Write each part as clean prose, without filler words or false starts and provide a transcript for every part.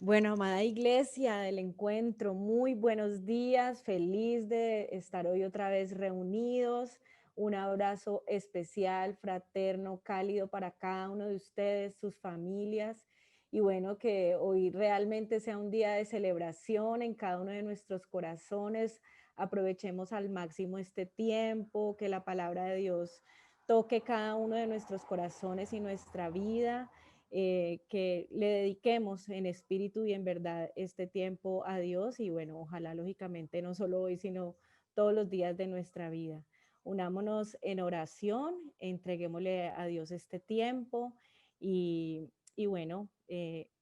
Bueno, amada iglesia del encuentro, muy buenos días, feliz de estar hoy otra vez reunidos. Un abrazo especial, fraterno, cálido para cada uno de ustedes, sus familias. Y bueno, que hoy realmente sea un día de celebración en cada uno de nuestros corazones. Aprovechemos al máximo este tiempo, que la palabra de Dios toque cada uno de nuestros corazones y nuestra vida, que le dediquemos en espíritu y en verdad este tiempo a Dios y bueno, ojalá lógicamente no solo hoy, sino todos los días de nuestra vida. Unámonos en oración, entreguémosle a Dios este tiempo y bueno,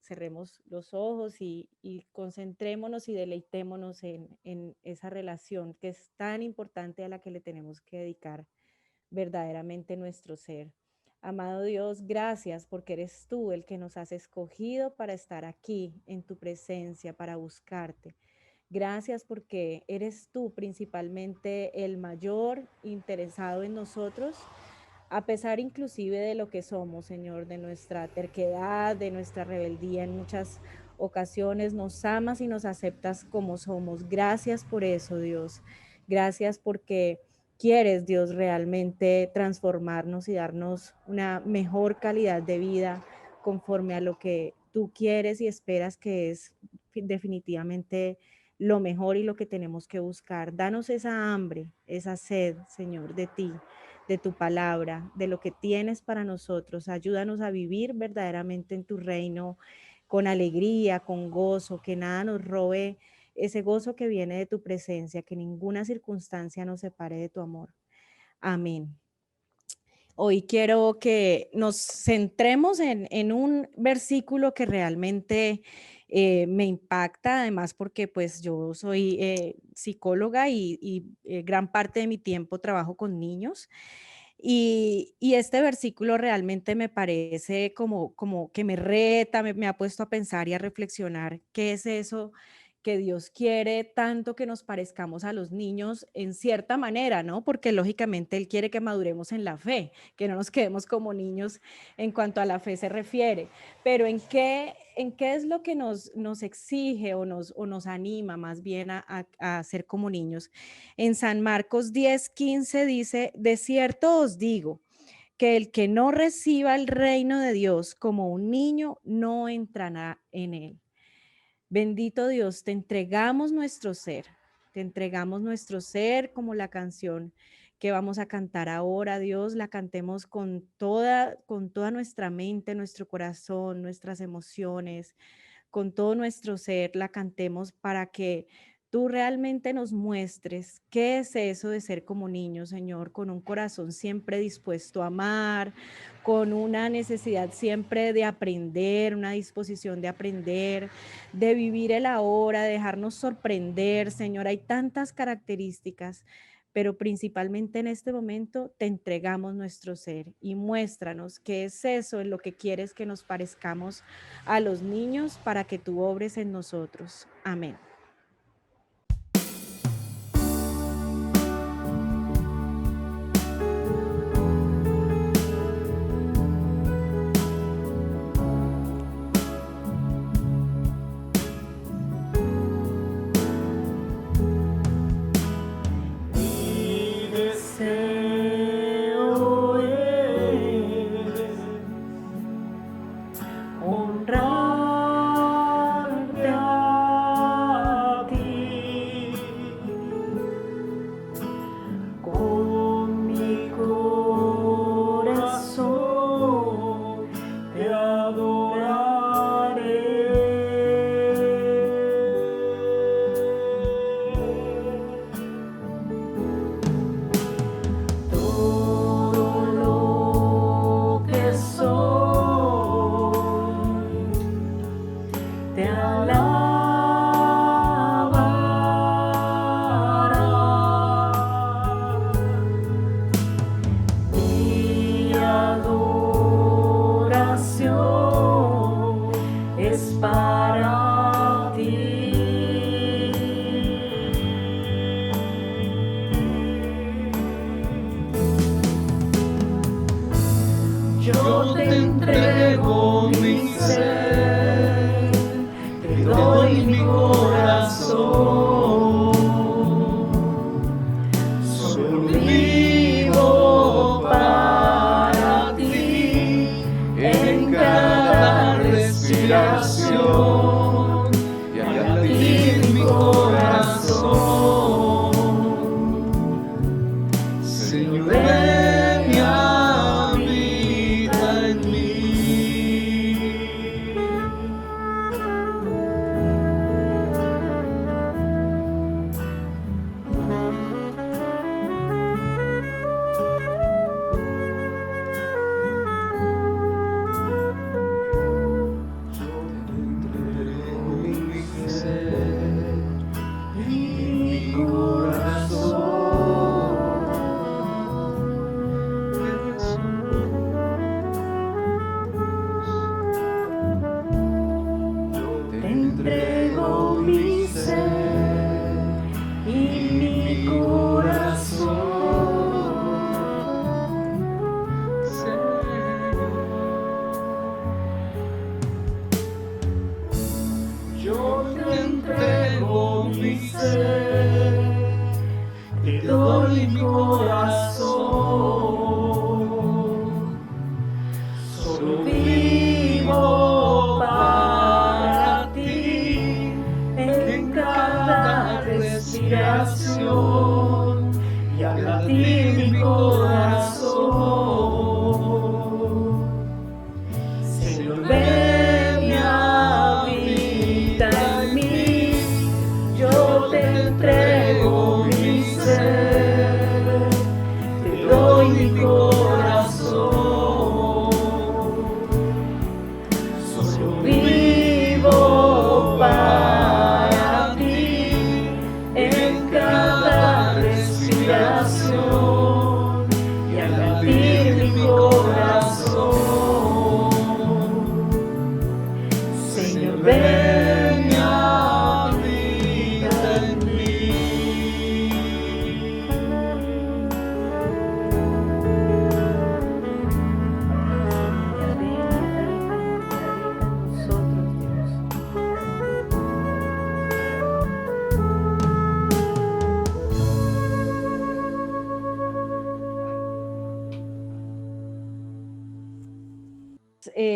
cerremos los ojos y concentrémonos y deleitémonos en esa relación que es tan importante a la que le tenemos que dedicar verdaderamente nuestro ser. Amado Dios, gracias porque eres tú el que nos has escogido para estar aquí en tu presencia, para buscarte. Gracias porque eres tú principalmente el mayor interesado en nosotros, a pesar inclusive de lo que somos, Señor, de nuestra terquedad, de nuestra rebeldía en muchas ocasiones. Nos amas y nos aceptas como somos. Gracias por eso, Dios. Gracias porque quieres, Dios, realmente transformarnos y darnos una mejor calidad de vida conforme a lo que tú quieres y esperas, que es definitivamente lo mejor y lo que tenemos que buscar. Danos esa hambre, esa sed, Señor, de ti, de tu palabra, de lo que tienes para nosotros. Ayúdanos a vivir verdaderamente en tu reino con alegría, con gozo, que nada nos robe ese gozo que viene de tu presencia, que ninguna circunstancia nos separe de tu amor. Amén. Hoy quiero que nos centremos en un versículo que realmente me impacta, además porque pues yo soy psicóloga y gran parte de mi tiempo trabajo con niños. Y este versículo realmente me parece como que me reta, me ha puesto a pensar y a reflexionar qué es eso que Dios quiere tanto que nos parezcamos a los niños en cierta manera, ¿no? Porque lógicamente Él quiere que maduremos en la fe, que no nos quedemos como niños en cuanto a la fe se refiere. Pero ¿en qué es lo que nos exige o nos anima más bien a ser como niños? En San Marcos 10:15 dice, de cierto os digo, que el que no reciba el reino de Dios como un niño no entrará en él. Bendito Dios, te entregamos nuestro ser como la canción que vamos a cantar ahora, Dios, la cantemos con toda nuestra mente, nuestro corazón, nuestras emociones, con todo nuestro ser, la cantemos para que tú realmente nos muestres qué es eso de ser como niños, Señor, con un corazón siempre dispuesto a amar, con una necesidad siempre de aprender, una disposición de aprender, de vivir el ahora, de dejarnos sorprender, Señor. Hay tantas características, pero principalmente en este momento te entregamos nuestro ser y muéstranos qué es eso en lo que quieres que nos parezcamos a los niños para que tú obres en nosotros. Amén. Mi deseo es honrarte a ti con mi corazón, te adoraré. Todo lo que soy te alabará. Mi adoración es para ti. Yo te entrego mi ser, te doy mi corazón. Solo vivo para ti en cada respiración y al latir mi corazón. Señor, ven y habita en mí. Te entrego mi ser y mi corazón, Señor. Yo te entrego mi ser, te doy mi corazón. Solo vivo para ti en cada respiración y al latir mi corazón. Señor, ven y habita en mí. Yo te entrego mi ser, te doy mi corazón. Solo vivo para ti en cada respiración y al latir mi corazón. Señor, ven y habita en mí.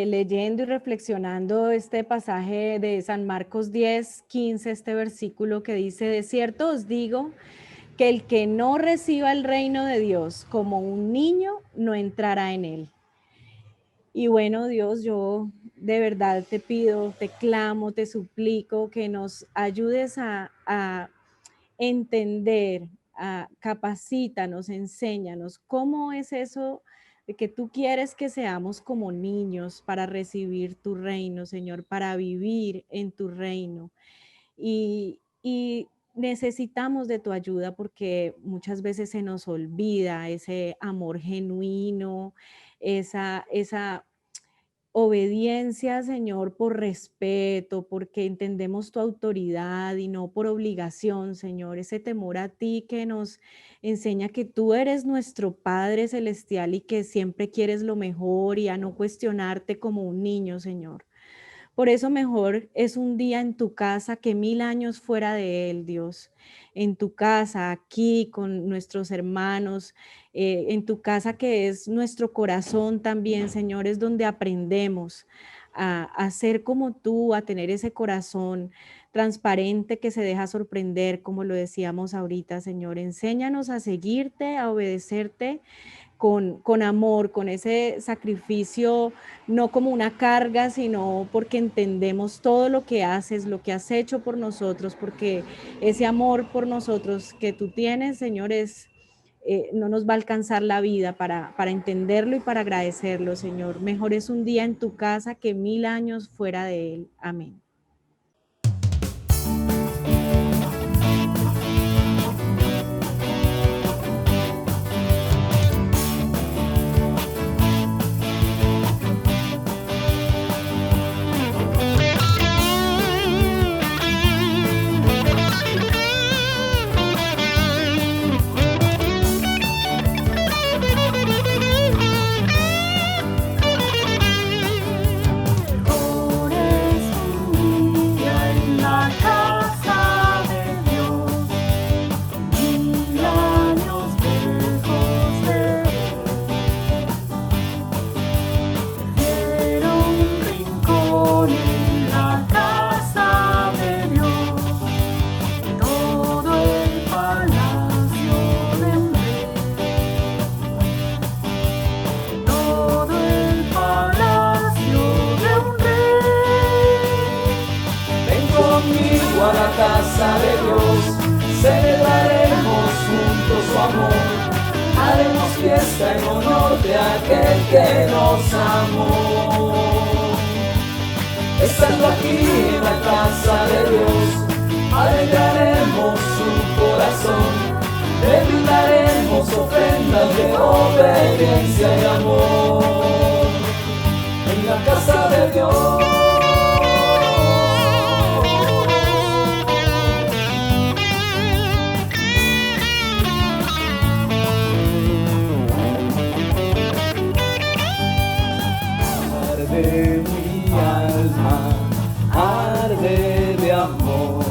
Leyendo y reflexionando este pasaje de San Marcos 10:15, este versículo que dice: de cierto os digo que el que no reciba el reino de Dios como un niño no entrará en él. Y bueno, Dios, yo de verdad te pido, te clamo, te suplico que nos ayudes a entender, capacítanos, enséñanos cómo es eso de que tú quieres que seamos como niños para recibir tu reino, Señor, para vivir en tu reino. Y necesitamos de tu ayuda porque muchas veces se nos olvida ese amor genuino, esa obediencia, Señor, por respeto, porque entendemos tu autoridad y no por obligación, Señor. Ese temor a ti que nos enseña que tú eres nuestro Padre Celestial y que siempre quieres lo mejor y a no cuestionarte como un niño, Señor. Por eso mejor es un día en tu casa que 1000 años fuera de él, Dios. En tu casa, aquí con nuestros hermanos, en tu casa que es nuestro corazón también, Señor, es donde aprendemos a ser como tú, a tener ese corazón transparente que se deja sorprender, como lo decíamos ahorita, Señor. Enséñanos a seguirte, a obedecerte con amor, con ese sacrificio, no como una carga, sino porque entendemos todo lo que haces, lo que has hecho por nosotros, porque ese amor por nosotros que tú tienes, Señor, no nos va a alcanzar la vida para entenderlo y para agradecerlo, Señor. Mejor es un día en tu casa que 1000 años fuera de él. Amén. Mejor es un conmigo a la casa de Dios, celebraremos juntos su amor, haremos fiesta en honor de aquel que nos amó. Estando aquí en la casa de Dios, alegraremos su corazón, le brindaremos ofrendas de obediencia y amor. En la casa de Dios. Arde mi alma, arde de amor,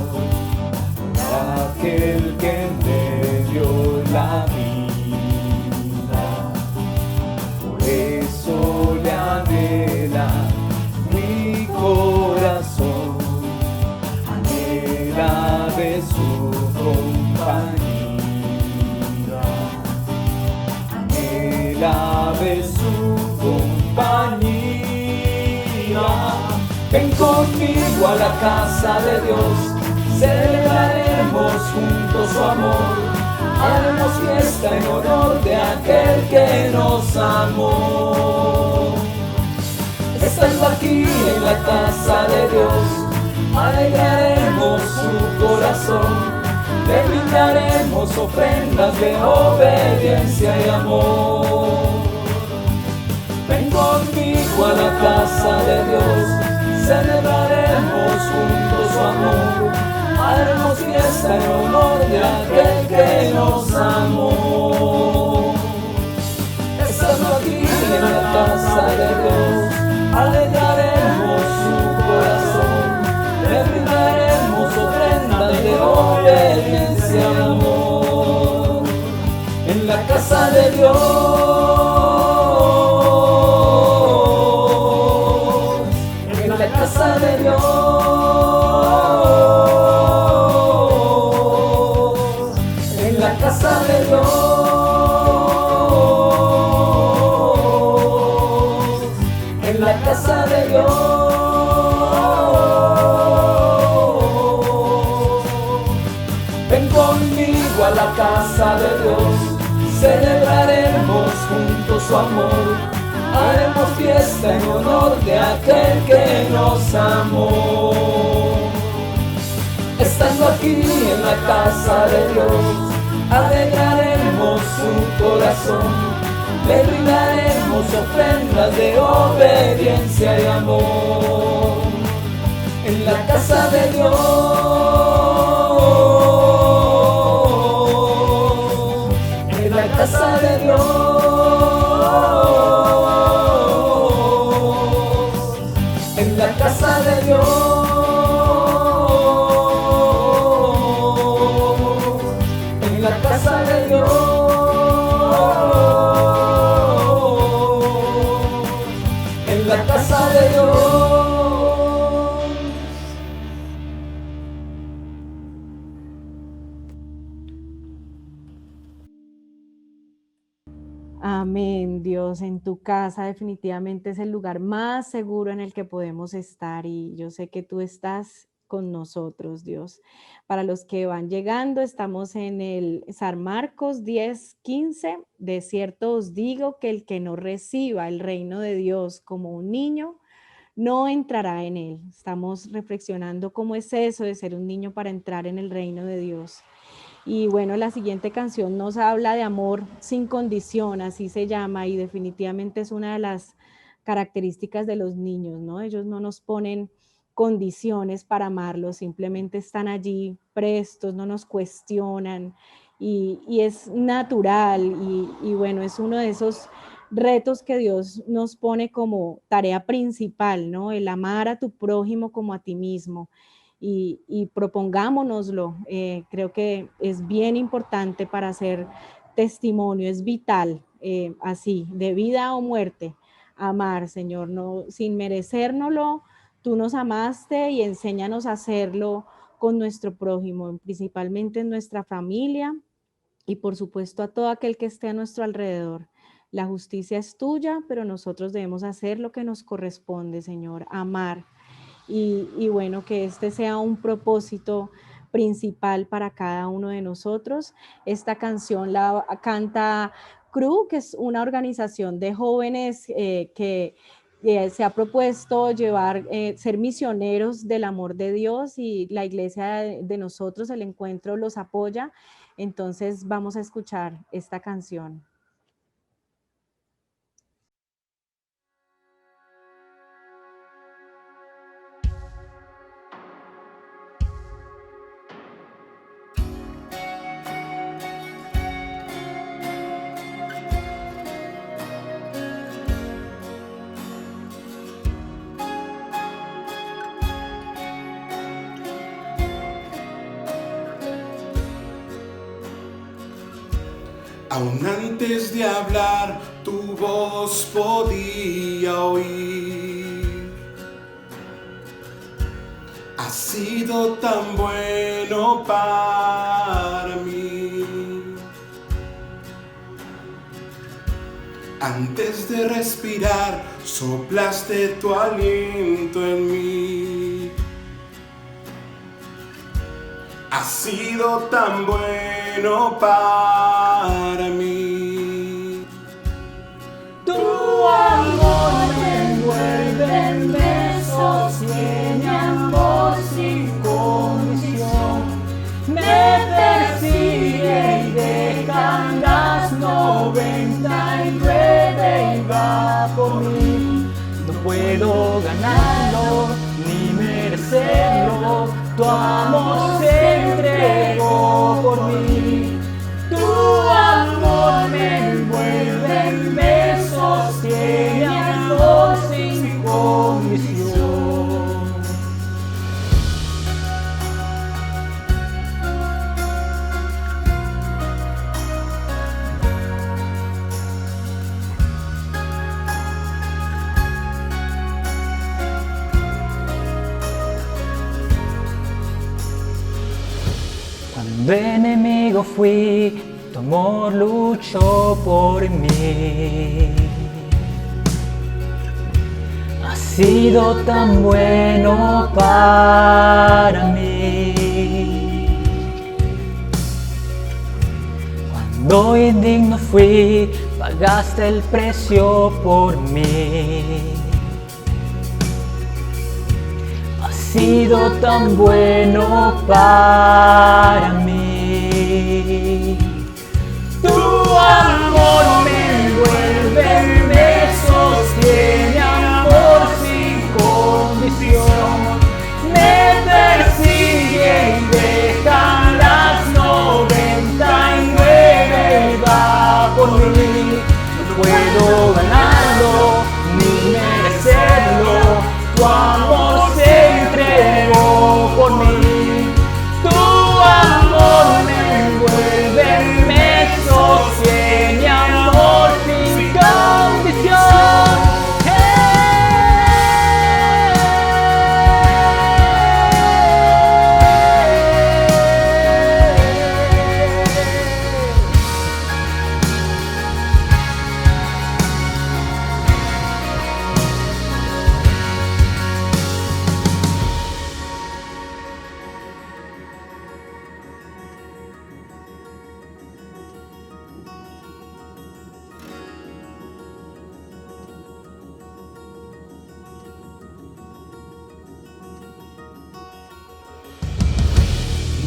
aquel que me dio la vida. Por eso le anhela mi corazón, anhela de su compañía, anhela de su compañía. Ven conmigo a la casa de Dios, celebraremos juntos su amor, haremos fiesta en honor de aquel que nos amó. Estando aquí en la casa de Dios, alegraremos su corazón, le brindaremos ofrendas de obediencia y amor. Ven conmigo a la casa de Dios, celebraremos juntos su amor, haremos fiesta en honor de aquel que nos amó. Estando aquí en la casa de Dios, alegraremos su corazón, le brindaremos ofrendas de obediencia y amor. En la casa de Dios, en la casa de Dios, en la casa de Dios, en la casa de Dios, ven conmigo a la casa de Dios, celebraremos juntos su amor, haremos fiesta en honor de aquel que nos amó. Estando aquí en la casa de Dios, alegraremos su corazón, le brindaremos ofrendas de obediencia y amor. En la casa de Dios, en la casa de Dios, en la casa de Dios, en la casa de Dios, en la casa de Dios. Amén, Dios, en tu casa definitivamente es el lugar más seguro en el que podemos estar y yo sé que tú estás con nosotros, Dios. Para los que van llegando, estamos en el San Marcos 10:15. De cierto os digo que el que no reciba el reino de Dios como un niño, no entrará en él. Estamos reflexionando cómo es eso de ser un niño para entrar en el reino de Dios. Y bueno, la siguiente canción nos habla de amor sin condición, así se llama, y definitivamente es una de las características de los niños, ¿no? Ellos no nos ponen condiciones para amarlos, simplemente están allí prestos, no nos cuestionan y es natural y bueno, es uno de esos retos que Dios nos pone como tarea principal, ¿no? El amar a tu prójimo como a ti mismo y propongámonoslo. Creo que es bien importante para hacer testimonio, es vital, así, de vida o muerte, amar, Señor, no, sin merecérnoslo, tú nos amaste y enséñanos a hacerlo con nuestro prójimo, principalmente en nuestra familia y por supuesto a todo aquel que esté a nuestro alrededor. La justicia es tuya, pero nosotros debemos hacer lo que nos corresponde, Señor, amar. y bueno, que este sea un propósito principal para cada uno de nosotros. Esta canción la canta CRU, que es una organización de jóvenes que se ha propuesto llevar, ser misioneros del amor de Dios, y la iglesia de nosotros, el encuentro, los apoya. Entonces vamos a escuchar esta canción. Aún antes de hablar, tu voz podía oír. Has sido tan bueno para mí. Antes de respirar, soplaste tu aliento en mí. Has sido tan bueno para mí. Tu amor me envuelve, me sostiene, amor sin condición. Me persigue y deja las 99 y va por mí. No puedo ganarlo ni merecerlo. Tu amor se entregó por mí. Tu amor me envuelve, me sostiene, amor sin condición. Cuando enemigo fui, tu amor luchó por mí. Has sido tan bueno para mí. Cuando indigno fui, pagaste el precio por mí. Has sido tan bueno para mí. Tu amor me envuelve, me sostiene, amor sin condición. Me persigue y deja las 99 y va por mí. No puedo ganarlo ni merecerlo. Tu amor se entregó por mí. Tu amor me envuelve, me sostiene, amor sin condición.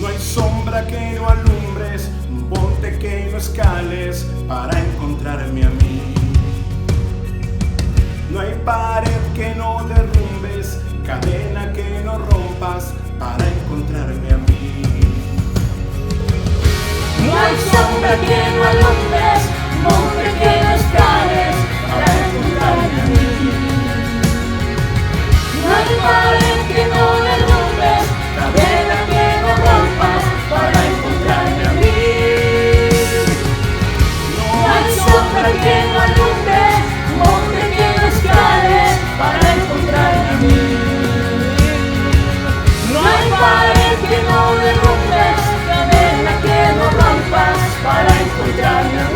No hay sombra que no alumbres, monte que no escales para encontrarme a mí. No hay pared que no derrumbes, cadena que no rompas para encontrarme a mí. No hay sombra que no alumbres, monte que no escales para encontrarme a mí. No hay pared que no derrumbes, cadena que no rompas para encontrarme a mí. No hay sombra que no alumbres, monte que no escales para encontrarme a mí. No hay pared que no derrumbes, cadena que no rompas para encontrarme a mí.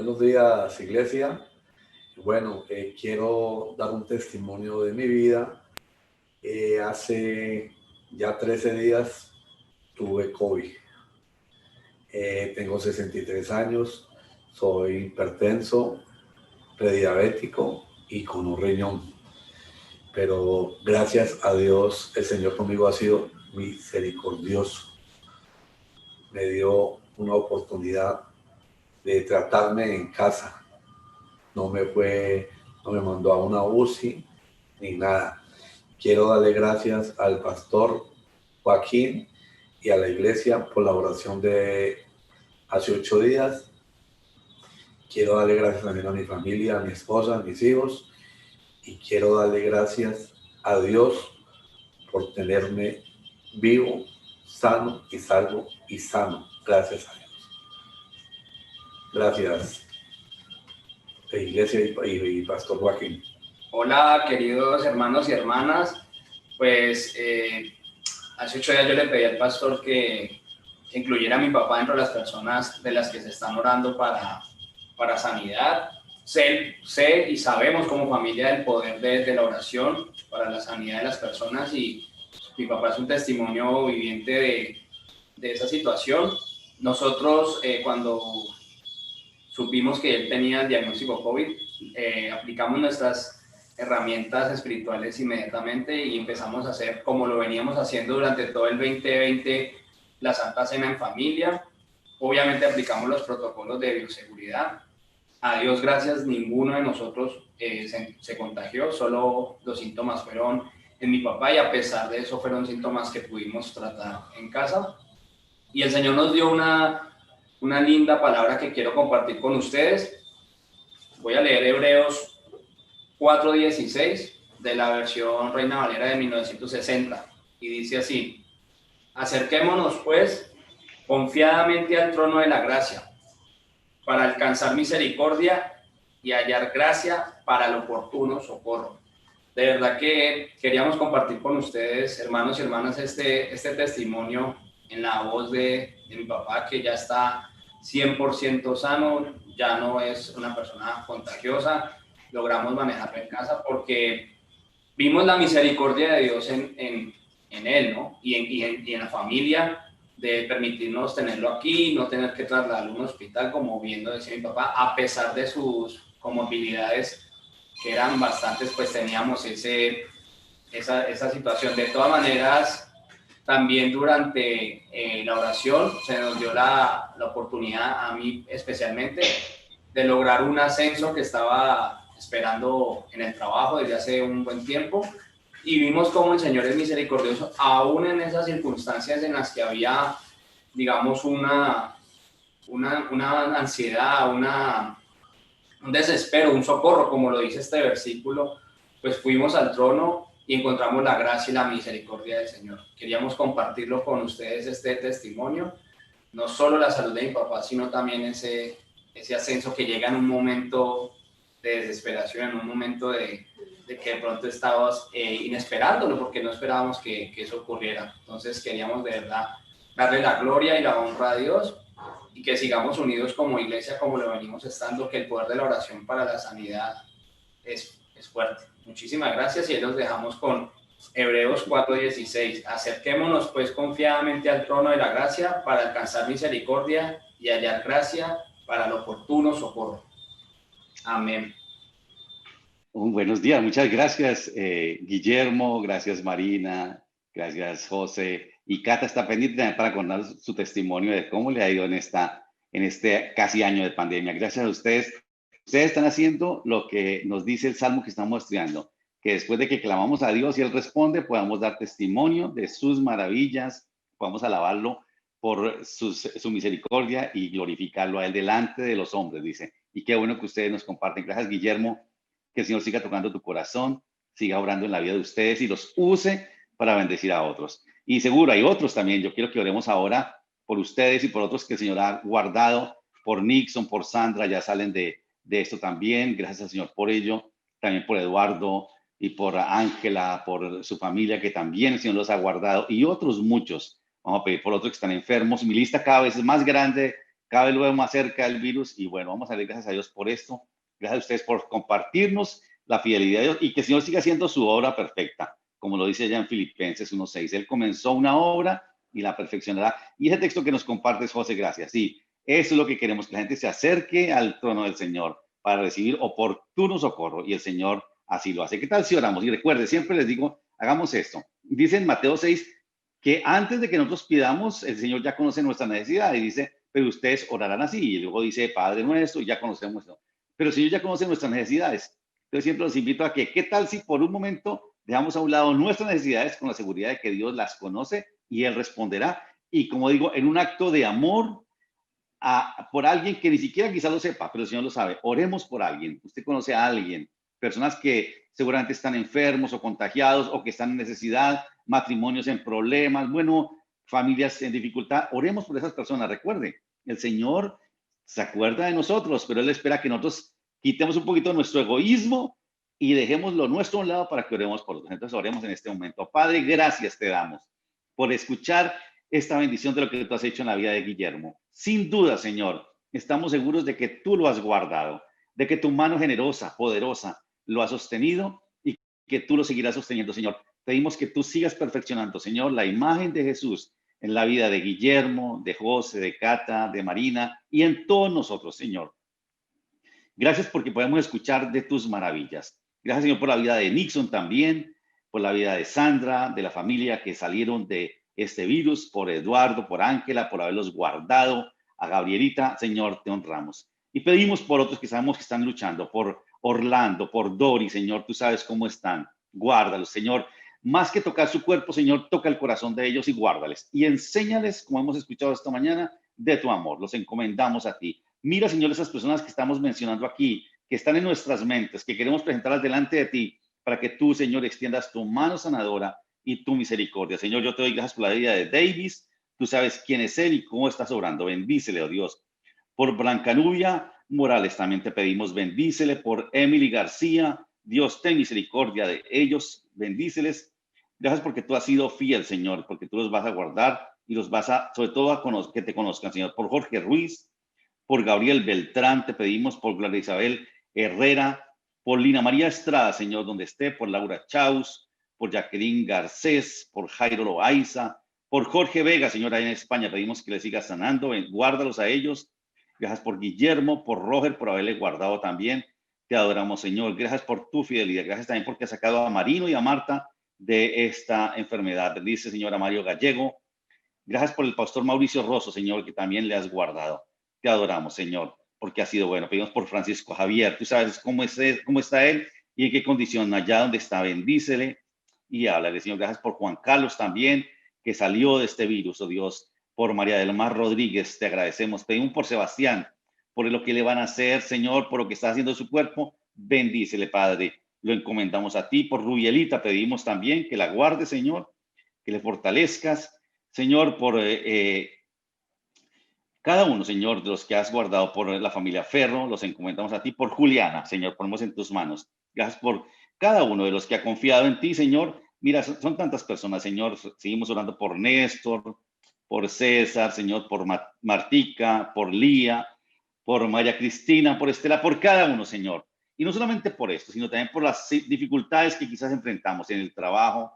Buenos días, iglesia. Bueno, quiero dar un testimonio de mi vida. Hace ya 13 días tuve COVID. Tengo 63 años, soy hipertenso, prediabético y con un riñón. Pero gracias a Dios, el Señor conmigo ha sido misericordioso. Me dio una oportunidad de tratarme en casa. No me mandó a una UCI ni nada. Quiero darle gracias al pastor Joaquín y a la iglesia por la oración de hace 8 días. Quiero darle gracias también a mi familia, a mi esposa, a mis hijos. Y quiero darle gracias a Dios por tenerme vivo, sano y salvo y sano. Gracias a Dios. Gracias, iglesia y pastor Joaquín. Hola, queridos hermanos y hermanas. Pues hace 8 días yo le pedí al pastor que incluyera a mi papá dentro de las personas de las que se están orando para sanidad. Sé y sabemos como familia el poder de la oración para la sanidad de las personas, y mi papá es un testimonio viviente de esa situación. Nosotros cuando supimos que él tenía el diagnóstico COVID, aplicamos nuestras herramientas espirituales inmediatamente y empezamos a hacer, como lo veníamos haciendo durante todo el 2020, la Santa Cena en familia. Obviamente aplicamos los protocolos de bioseguridad. A Dios gracias, ninguno de nosotros se contagió, solo los síntomas fueron en mi papá, y a pesar de eso fueron síntomas que pudimos tratar en casa. Y el Señor nos dio una linda palabra que quiero compartir con ustedes. Voy a leer Hebreos 4:16 de la versión Reina Valera de 1960, y dice así: acerquémonos pues confiadamente al trono de la gracia para alcanzar misericordia y hallar gracia para el oportuno socorro. De verdad que queríamos compartir con ustedes, hermanos y hermanas, este testimonio en la voz de mi papá, que ya está 100% sano, ya no es una persona contagiosa. Logramos manejarlo en casa porque vimos la misericordia de Dios en él, ¿no? Y en la familia, de permitirnos tenerlo aquí, no tener que trasladarlo a un hospital, como bien lo decía mi papá, a pesar de sus comorbilidades, que eran bastantes, pues teníamos esa situación. De todas maneras, también durante la oración se nos dio la oportunidad, a mí especialmente, de lograr un ascenso que estaba esperando en el trabajo desde hace un buen tiempo, y vimos cómo el Señor es misericordioso, aún en esas circunstancias en las que había, digamos, una ansiedad, un desespero, un socorro, como lo dice este versículo. Pues fuimos al trono y encontramos la gracia y la misericordia del Señor. Queríamos compartirlo con ustedes, este testimonio, no solo la salud de mi papá, sino también ese ascenso que llega en un momento de desesperación, en un momento de que de pronto estábamos inesperándolo, porque no esperábamos que eso ocurriera. Entonces queríamos de verdad darle la gloria y la honra a Dios, y que sigamos unidos como iglesia, como lo venimos estando, que el poder de la oración para la sanidad es fuerte. Muchísimas gracias, y los dejamos con Hebreos 4:16. Acerquémonos pues confiadamente al trono de la gracia para alcanzar misericordia y hallar gracia para el oportuno socorro. Amén. Buenos días, muchas gracias Guillermo, gracias Marina, gracias José, y Cata está pendiente también para contar su testimonio de cómo le ha ido en este casi año de pandemia. Gracias a ustedes. Ustedes están haciendo lo que nos dice el Salmo que estamos estudiando, que después de que clamamos a Dios y Él responde, podamos dar testimonio de sus maravillas, podamos alabarlo por su misericordia y glorificarlo a Él delante de los hombres, dice. Y qué bueno que ustedes nos comparten. Gracias, Guillermo. Que el Señor siga tocando tu corazón, siga obrando en la vida de ustedes y los use para bendecir a otros. Y seguro hay otros también. Yo quiero que oremos ahora por ustedes y por otros que el Señor ha guardado, por Nixon, por Sandra, ya salen de esto también. Gracias al Señor por ello. También por Eduardo y por Ángela, por su familia, que también el Señor los ha guardado, y otros muchos. Vamos a pedir por otros que están enfermos. Mi lista cada vez es más grande, cada vez lo vemos más cerca del virus y bueno, vamos a darle gracias a Dios por esto. Gracias a ustedes por compartirnos la fidelidad de Dios y que el Señor siga haciendo su obra perfecta, como lo dice ya en Filipenses 1:6. Él comenzó una obra y la perfeccionará. Y ese texto que nos compartes, José, gracias. Sí, eso es lo que queremos, que la gente se acerque al trono del Señor para recibir oportuno socorro y el Señor así lo hace. ¿Qué tal si oramos? Y recuerde, siempre les digo, hagamos esto. Dice en Mateo 6 que antes de que nosotros pidamos, el Señor ya conoce nuestra necesidad y dice, pero ustedes orarán así. Y luego dice, Padre nuestro, y ya conocemos esto. Pero el Señor ya conoce nuestras necesidades. Entonces siempre los invito a que, ¿qué tal si por un momento dejamos a un lado nuestras necesidades con la seguridad de que Dios las conoce y Él responderá? Y como digo, en un acto de amor por alguien que ni siquiera quizás lo sepa, pero el Señor lo sabe. Oremos por alguien. Usted conoce a alguien, personas que seguramente están enfermos o contagiados o que están en necesidad, matrimonios en problemas, bueno, familias en dificultad. Oremos por esas personas. Recuerde, el Señor se acuerda de nosotros, pero Él espera que nosotros quitemos un poquito nuestro egoísmo y dejemos lo nuestro a un lado para que oremos por otros. Entonces oremos en este momento. Padre, gracias te damos por escuchar esta bendición de lo que tú has hecho en la vida de Guillermo. Sin duda, Señor, estamos seguros de que tú lo has guardado, de que tu mano generosa, poderosa, lo ha sostenido y que tú lo seguirás sosteniendo, Señor. Pedimos que tú sigas perfeccionando, Señor, la imagen de Jesús en la vida de Guillermo, de José, de Cata, de Marina y en todos nosotros, Señor. Gracias porque podemos escuchar de tus maravillas. Gracias, Señor, por la vida de Nixon también, por la vida de Sandra, de la familia que salieron de este virus, por Eduardo, por Ángela, por haberlos guardado, a Gabrielita, Señor, te honramos. Y pedimos por otros que sabemos que están luchando, por Orlando, por Dori, Señor, tú sabes cómo están. Guárdalos, Señor. Más que tocar su cuerpo, Señor, toca el corazón de ellos y guárdales. Y enséñales, como hemos escuchado esta mañana, de tu amor. Los encomendamos a ti. Mira, Señor, esas personas que estamos mencionando aquí, que están en nuestras mentes, que queremos presentarlas delante de ti, para que tú, Señor, extiendas tu mano sanadora y tu misericordia. Señor, yo te doy gracias por la vida de Davis. Tú sabes quién es él y cómo estás obrando. Bendícele, oh Dios. Por Blancanubia Morales también te pedimos, bendícele. Por Emily García, Dios, ten misericordia de ellos. Bendíceles. Gracias porque tú has sido fiel, Señor, porque tú los vas a guardar y los vas a, sobre todo, que te conozcan, Señor. Por Jorge Ruiz, por Gabriel Beltrán te pedimos, por Gloria Isabel Herrera, por Lina María Estrada, Señor, donde esté, por Laura Chaus, por Jacqueline Garcés, por Jairo Loaiza, por Jorge Vega, Señor, ahí en España, pedimos que le sigas sanando, guárdalos a ellos. Gracias por Guillermo, por Roger, por haberle guardado también. Te adoramos, Señor. Gracias por tu fidelidad. Gracias también porque has sacado a Marino y a Marta de esta enfermedad. Dice, Señor, a Mario Gallego. Gracias por el pastor Mauricio Rosso, Señor, que también le has guardado. Te adoramos, Señor, porque ha sido bueno. Pedimos por Francisco Javier. Tú sabes cómo está él y en qué condición. Allá donde está, bendícele y háblale, Señor. Gracias por Juan Carlos también, que salió de este virus, oh Dios. Por María del Mar Rodríguez, te agradecemos. Pedimos por Sebastián, por lo que le van a hacer, Señor, por lo que está haciendo su cuerpo. Bendícele, Padre. Lo encomendamos a ti. Por Rubielita pedimos también que la guarde, Señor, que le fortalezcas. Señor, por cada uno, Señor, de los que has guardado, por la familia Ferro, los encomendamos a ti. Por Juliana, Señor, ponemos en tus manos. Gracias por cada uno de los que ha confiado en ti, Señor. Mira, son tantas personas, Señor. Seguimos orando por Néstor, por César, Señor, por Martica, por Lía, por María Cristina, por Estela, por cada uno, Señor. Y no solamente por esto, sino también por las dificultades que quizás enfrentamos en el trabajo.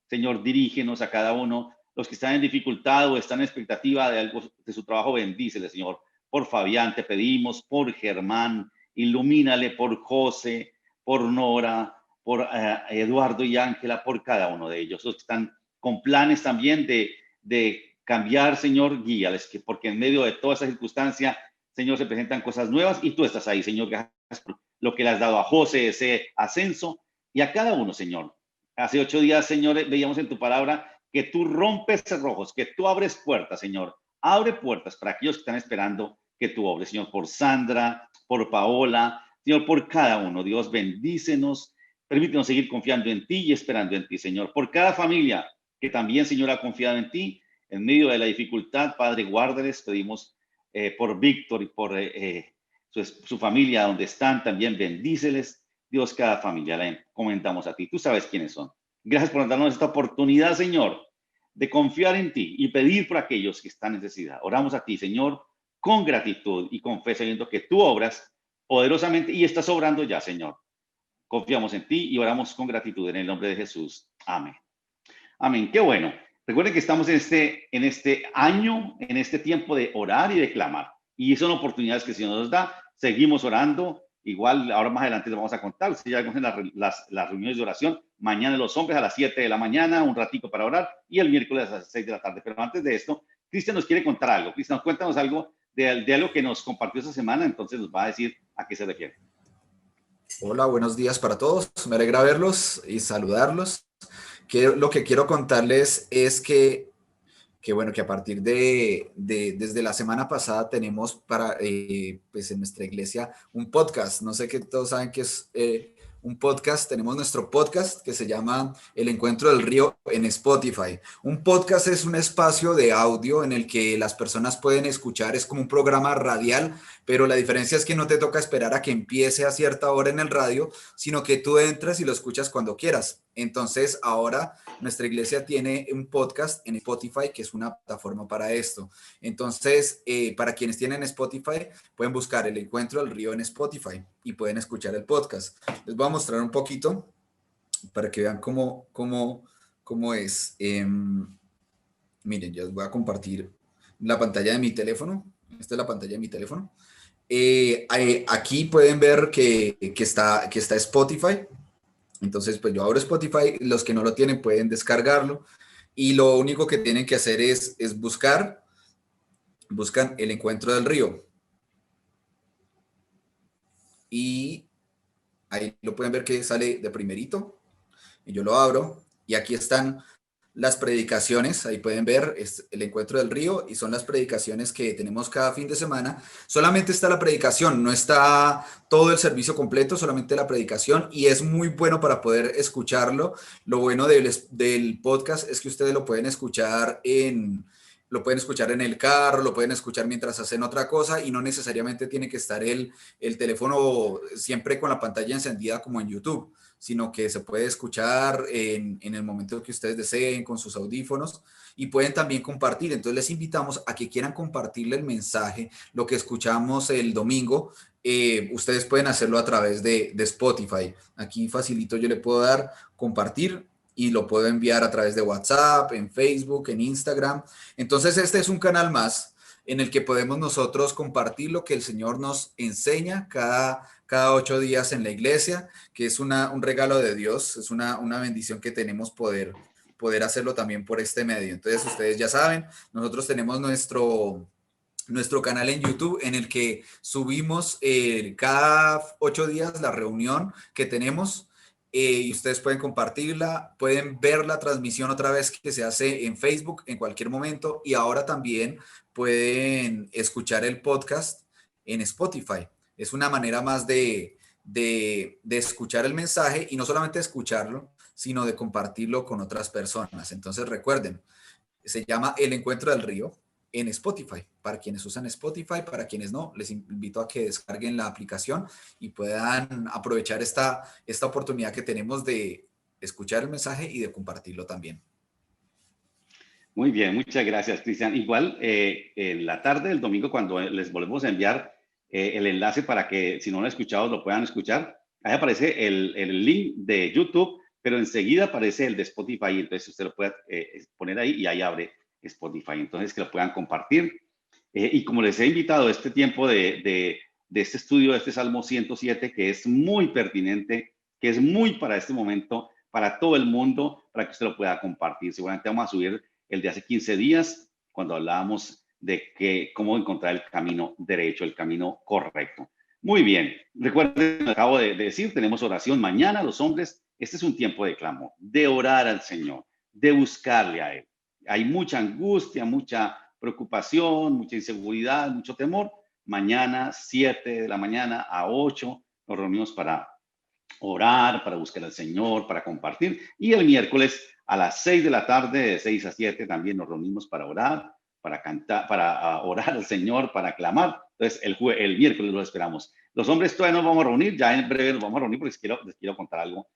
Señor, dirígenos a cada uno. Los que están en dificultad o están en expectativa de algo de su trabajo, bendícele, Señor. Por Fabián te pedimos, por Germán, ilumínale, por José, por Nora, por Eduardo y Ángela, por cada uno de ellos. Los que están con planes también de cambiar, Señor, guíales, porque en medio de toda esa circunstancia, Señor, se presentan cosas nuevas y tú estás ahí, Señor. Gracias por lo que le has dado a José, ese ascenso, y a cada uno, Señor. Hace 8 días, Señor, veíamos en tu palabra que tú rompes cerrojos, que tú abres puertas, Señor. Abre puertas para aquellos que están esperando que tú obres, Señor, por Sandra, por Paola, Señor, por cada uno. Dios, bendícenos, permítenos seguir confiando en ti y esperando en ti, Señor. Por cada familia que también, Señor, ha confiado en ti, en medio de la dificultad, Padre, guárdales. Pedimos por Víctor y por su familia donde están, también bendíceles. Dios, cada familia la encomendamos a ti. Tú sabes quiénes son. Gracias por darnos esta oportunidad, Señor, de confiar en ti y pedir por aquellos que están en necesidad. Oramos a ti, Señor, con gratitud y con fe, sabiendo que tú obras poderosamente y estás obrando ya, Señor. Confiamos en ti y oramos con gratitud en el nombre de Jesús. Amén. Amén. Qué bueno. Recuerden que estamos en este año, en este tiempo de orar y de clamar. Y son oportunidades que el Señor nos da. Seguimos orando. Igual, ahora más adelante les vamos a contar. Si ya vemos en las reuniones de oración, mañana los hombres a las 7 de la mañana, un ratico para orar, y el miércoles a las 6 de la tarde. Pero antes de esto, Cristian nos quiere contar algo. Cristian, cuéntanos algo de algo que nos compartió esta semana, entonces nos va a decir a qué se refiere. Hola, buenos días para todos. Me alegra verlos y saludarlos. Lo que quiero contarles es que bueno, que a partir desde la semana pasada tenemos pues en nuestra iglesia un podcast. No sé que todos saben que es un podcast. Tenemos nuestro podcast que se llama El Encuentro del Río en Spotify. Un podcast es un espacio de audio en el que las personas pueden escuchar. Es como un programa radial, pero la diferencia es que no te toca esperar a que empiece a cierta hora en el radio, sino que tú entras y lo escuchas cuando quieras. Entonces, ahora nuestra iglesia tiene un podcast en Spotify, que es una plataforma para esto. Entonces, para quienes tienen Spotify, pueden buscar El Encuentro del Río en Spotify y pueden escuchar el podcast. Les voy a mostrar un poquito para que vean cómo es. Miren, ya les voy a compartir la pantalla de mi teléfono. Esta es la pantalla de mi teléfono. Aquí pueden ver que está Spotify. Entonces, pues yo abro Spotify, los que no lo tienen pueden descargarlo y lo único que tienen que hacer es buscan El Encuentro del Río. Y ahí lo pueden ver que sale de primerito y yo lo abro y aquí están las predicaciones, ahí pueden ver es El Encuentro del Río y son las predicaciones que tenemos cada fin de semana. Solamente está la predicación, no está todo el servicio completo, solamente la predicación y es muy bueno para poder escucharlo. Lo bueno del podcast es que ustedes lo pueden escuchar en el carro, lo pueden escuchar mientras hacen otra cosa y no necesariamente tiene que estar el teléfono siempre con la pantalla encendida como en YouTube, sino que se puede escuchar en el momento que ustedes deseen con sus audífonos y pueden también compartir. Entonces les invitamos a que quieran compartirle el mensaje, lo que escuchamos el domingo. Ustedes pueden hacerlo a través de Spotify. Aquí facilito, yo le puedo dar compartir y lo puedo enviar a través de WhatsApp, en Facebook, en Instagram. Entonces este es un canal más en el que podemos nosotros compartir lo que el Señor nos enseña cada 8 días en la iglesia, que es un regalo de Dios, es una bendición que tenemos poder hacerlo también por este medio. Entonces ustedes ya saben, nosotros tenemos nuestro canal en YouTube en el que subimos cada 8 días la reunión que tenemos. Y ustedes pueden compartirla, pueden ver la transmisión otra vez que se hace en Facebook en cualquier momento y ahora también pueden escuchar el podcast en Spotify. Es una manera más de escuchar el mensaje y no solamente escucharlo, sino de compartirlo con otras personas. Entonces recuerden, se llama El Encuentro del Río en Spotify. Para quienes usan Spotify, para quienes no, les invito a que descarguen la aplicación y puedan aprovechar esta oportunidad que tenemos de escuchar el mensaje y de compartirlo también. Muy bien, muchas gracias, Cristian. Igual, en la tarde del domingo, cuando les volvemos a enviar el enlace para que, si no lo han escuchado, lo puedan escuchar, ahí aparece el link de YouTube, pero enseguida aparece el de Spotify. Entonces, usted lo puede poner ahí y ahí abre Spotify. Entonces, que lo puedan compartir. Y como les he invitado a este tiempo de este estudio, de este Salmo 107, que es muy pertinente, que es muy para este momento, para todo el mundo, para que usted lo pueda compartir. Seguramente vamos a subir el de hace 15 días, cuando hablábamos de cómo encontrar el camino derecho, el camino correcto. Muy bien. Recuerden, acabo de decir, tenemos oración mañana, los hombres. Este es un tiempo de clamor, de orar al Señor, de buscarle a Él. Hay mucha angustia, mucha preocupación, mucha inseguridad, mucho temor. Mañana, 7 de la mañana a 8, nos reunimos para orar, para buscar al Señor, para compartir. Y el miércoles a las 6 de la tarde, de 6 a 7, también nos reunimos para orar, para cantar, para orar al Señor, para clamar. Entonces, el miércoles los esperamos. Los hombres todavía nos vamos a reunir, ya en breve nos vamos a reunir porque les quiero contar algo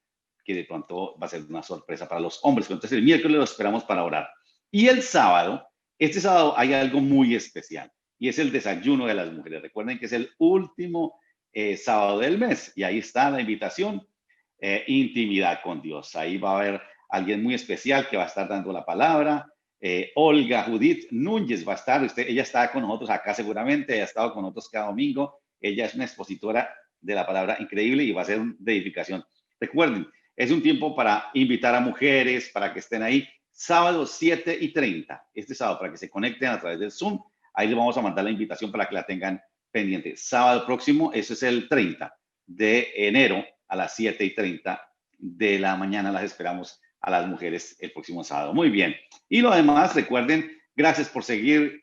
que de pronto va a ser una sorpresa para los hombres. Entonces, el miércoles los esperamos para orar. Y el sábado, este sábado hay algo muy especial. y es el desayuno de las mujeres. Recuerden que es el último sábado del mes y ahí está la invitación, intimidad con Dios. Ahí va a haber alguien muy especial que va a estar dando la palabra. Olga Judith Núñez va a estar, ella está con nosotros acá seguramente, ella ha estado con nosotros cada domingo. Ella es una expositora de la palabra increíble y va a ser de edificación. Recuerden, es un tiempo para invitar a mujeres, para que estén ahí. Sábado 7:30, este sábado, para que se conecten a través del Zoom. Ahí les vamos a mandar la invitación para que la tengan pendiente. Sábado próximo, eso es el 30 de enero a las 7:30 de la mañana. Las esperamos a las mujeres el próximo sábado. Muy bien. Y lo demás, recuerden, gracias por seguir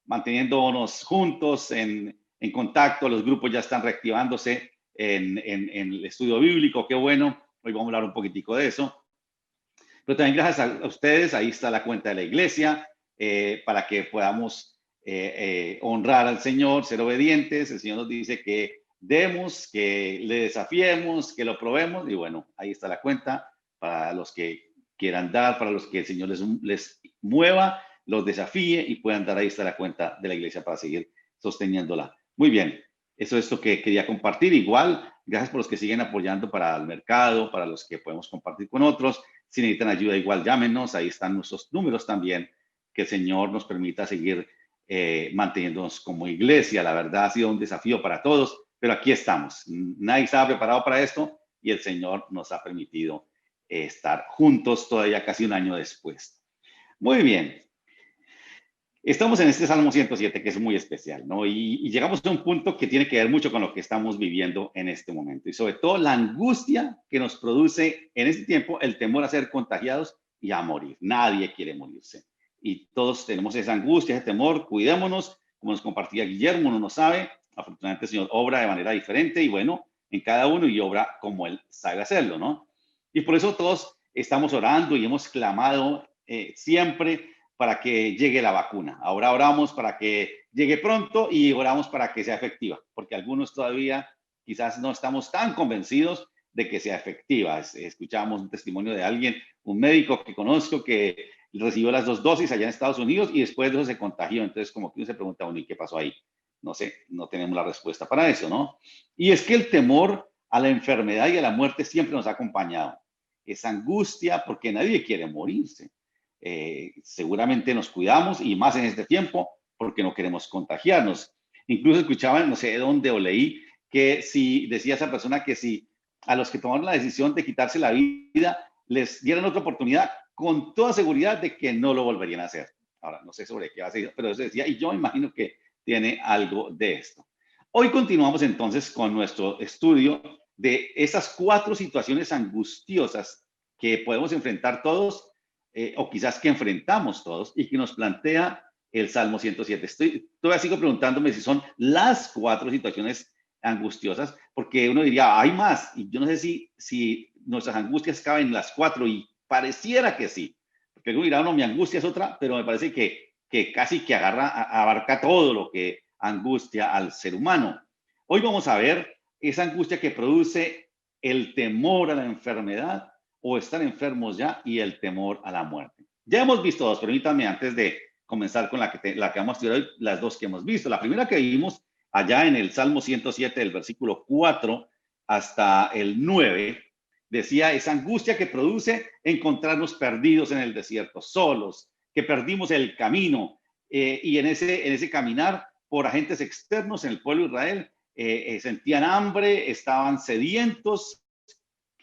manteniéndonos juntos en contacto. Los grupos ya están reactivándose en el estudio bíblico. Qué bueno. Hoy vamos a hablar un poquitico de eso. Pero también gracias a ustedes. Ahí está la cuenta de la iglesia para que podamos honrar al Señor, ser obedientes. El Señor nos dice que demos, que le desafiemos, que lo probemos. Y bueno, ahí está la cuenta para los que quieran dar, para los que el Señor les mueva, los desafíe y puedan dar. Ahí está la cuenta de la iglesia para seguir sosteniéndola. Muy bien, eso es lo que quería compartir. Igual, gracias por los que siguen apoyando para el mercado, para los que podemos compartir con otros. Si necesitan ayuda, igual llámenos, ahí están nuestros números también. Que el Señor nos permita seguir manteniéndonos como iglesia. La verdad ha sido un desafío para todos, pero aquí estamos. Nadie estaba preparado para esto y el Señor nos ha permitido estar juntos todavía casi un año después. Muy bien. Estamos en este Salmo 107 que es muy especial, ¿no? Y llegamos a un punto que tiene que ver mucho con lo que estamos viviendo en este momento y sobre todo la angustia que nos produce en este tiempo el temor a ser contagiados y a morir. Nadie quiere morirse y todos tenemos esa angustia, ese temor. Cuidémonos, como nos compartía Guillermo, uno no sabe. Afortunadamente el Señor obra de manera diferente y bueno, en cada uno y obra como Él sabe hacerlo, ¿no? Y por eso todos estamos orando y hemos clamado siempre para que llegue la vacuna. Ahora oramos para que llegue pronto y oramos para que sea efectiva, porque algunos todavía quizás no estamos tan convencidos de que sea efectiva. Escuchábamos un testimonio de alguien, un médico que conozco que recibió las 2 dosis allá en Estados Unidos y después de eso se contagió. Entonces como que uno se pregunta, bueno, ¿y qué pasó ahí? No sé, no tenemos la respuesta para eso, ¿no? Y es que el temor a la enfermedad y a la muerte siempre nos ha acompañado. Esa angustia porque nadie quiere morirse. Seguramente nos cuidamos y más en este tiempo porque no queremos contagiarnos. Incluso escuchaba, no sé de dónde o leí, que si decía esa persona que si a los que tomaron la decisión de quitarse la vida les dieran otra oportunidad, con toda seguridad de que no lo volverían a hacer. Ahora, no sé sobre qué va a ser, pero eso decía, y yo imagino que tiene algo de esto. Hoy continuamos entonces con nuestro estudio de esas 4 situaciones angustiosas que podemos enfrentar todos o quizás que enfrentamos todos y que nos plantea el Salmo 107. Todavía sigo preguntándome si son las 4 situaciones angustiosas, porque uno diría, hay más, y yo no sé si nuestras angustias caben en las 4 y pareciera que sí, porque uno dirá, no, mi angustia es otra, pero me parece que casi que abarca todo lo que angustia al ser humano. Hoy vamos a ver esa angustia que produce el temor a la enfermedad o estar enfermos ya y el temor a la muerte. Ya hemos visto 2, permítanme antes de comenzar con la que vamos a estudiar hoy, las 2 que hemos visto. La primera que vimos allá en el Salmo 107, del versículo 4 hasta el 9, decía esa angustia que produce encontrarnos perdidos en el desierto, solos, que perdimos el camino y en ese caminar por agentes externos en el pueblo de Israel, sentían hambre, estaban sedientos,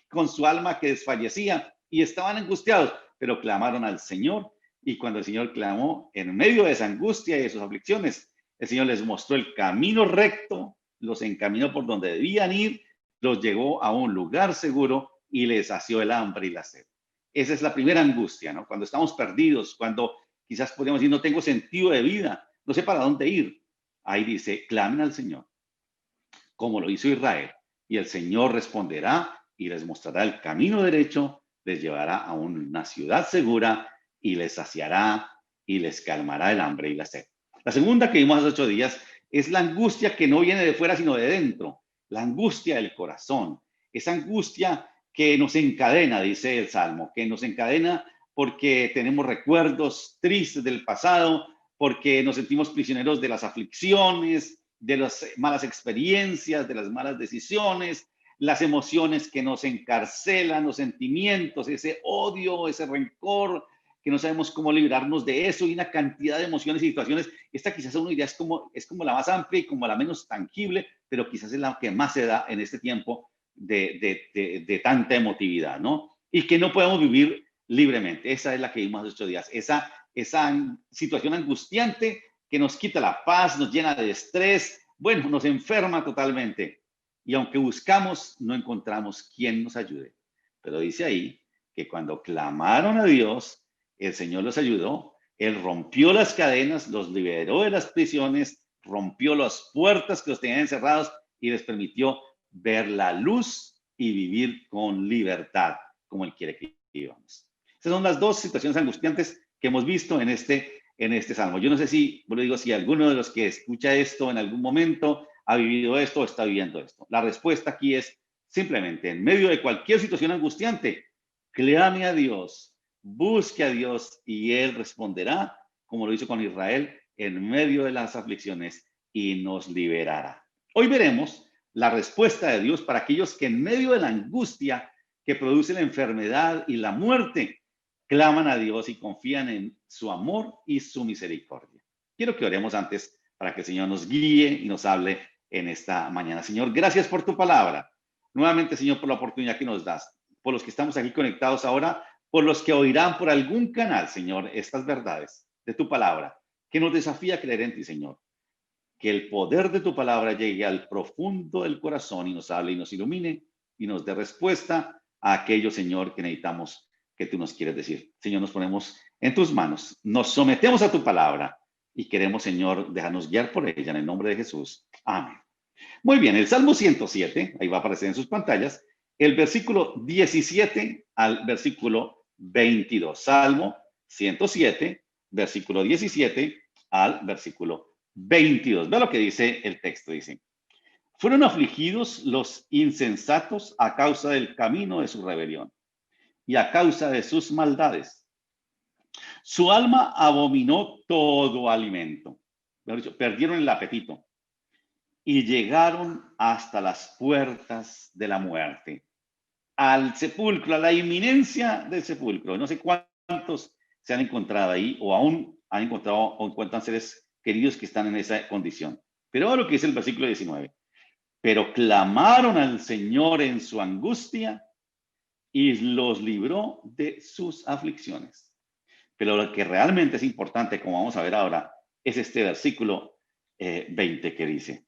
con su alma que desfallecía y estaban angustiados, pero clamaron al Señor y cuando el Señor clamó en medio de esa angustia y de sus aflicciones, el Señor les mostró el camino recto, los encaminó por donde debían ir, los llevó a un lugar seguro y les sació el hambre y la sed. Esa es la primera angustia, ¿no? Cuando estamos perdidos, cuando quizás podemos decir no tengo sentido de vida, no sé para dónde ir. Ahí dice, clamen al Señor, como lo hizo Israel, y el Señor responderá y les mostrará el camino derecho, les llevará a una ciudad segura y les saciará y les calmará el hambre y la sed. La segunda que vimos hace 8 días es la angustia que no viene de fuera sino de dentro, la angustia del corazón, esa angustia que nos encadena, dice el Salmo, que nos encadena porque tenemos recuerdos tristes del pasado, porque nos sentimos prisioneros de las aflicciones, de las malas experiencias, de las malas decisiones, las emociones que nos encarcelan, los sentimientos, ese odio, ese rencor, que no sabemos cómo librarnos de eso, y una cantidad de emociones y situaciones. Esta quizás uno diría es como la más amplia y como la menos tangible, pero quizás es la que más se da en este tiempo de tanta emotividad, ¿no? Y que no podemos vivir libremente. Esa es la que vimos hace 8 días, esa situación angustiante que nos quita la paz, nos llena de estrés, bueno, nos enferma totalmente. Y aunque buscamos, no encontramos quien nos ayude. Pero dice ahí que cuando clamaron a Dios, el Señor los ayudó. Él rompió las cadenas, los liberó de las prisiones, rompió las puertas que los tenían encerrados y les permitió ver la luz y vivir con libertad, como Él quiere que vivamos. Esas son las dos situaciones angustiantes que hemos visto en este salmo. Yo no sé si alguno de los que escucha esto en algún momento ha vivido esto o está viviendo esto. La respuesta aquí es simplemente, en medio de cualquier situación angustiante, clame a Dios, busque a Dios y Él responderá, como lo hizo con Israel, en medio de las aflicciones y nos liberará. Hoy veremos la respuesta de Dios para aquellos que en medio de la angustia que produce la enfermedad y la muerte, claman a Dios y confían en su amor y su misericordia. Quiero que oremos antes para que el Señor nos guíe y nos hable en esta mañana. Señor, gracias por tu palabra. Nuevamente, Señor, por la oportunidad que nos das, por los que estamos aquí conectados ahora, por los que oirán por algún canal, Señor, estas verdades de tu palabra, que nos desafía a creer en ti, Señor. Que el poder de tu palabra llegue al profundo del corazón y nos hable y nos ilumine y nos dé respuesta a aquello, Señor, que necesitamos que tú nos quieres decir. Señor, nos ponemos en tus manos, nos sometemos a tu palabra y queremos, Señor, dejarnos guiar por ella en el nombre de Jesús. Amén. Muy bien, el Salmo 107, ahí va a aparecer en sus pantallas, el versículo 17 al versículo 22. Salmo 107, versículo 17 al versículo 22. Ve lo que dice el texto, dice: fueron afligidos los insensatos a causa del camino de su rebelión y a causa de sus maldades. Su alma abominó todo alimento. Mejor dicho, perdieron el apetito y llegaron hasta las puertas de la muerte, al sepulcro, a la inminencia del sepulcro. No sé cuántos se han encontrado ahí o aún han encontrado o encuentran seres queridos que están en esa condición. Pero ahora lo que dice el versículo 19. Pero clamaron al Señor en su angustia y los libró de sus aflicciones. Pero lo que realmente es importante, como vamos a ver ahora, es este versículo 20 que dice: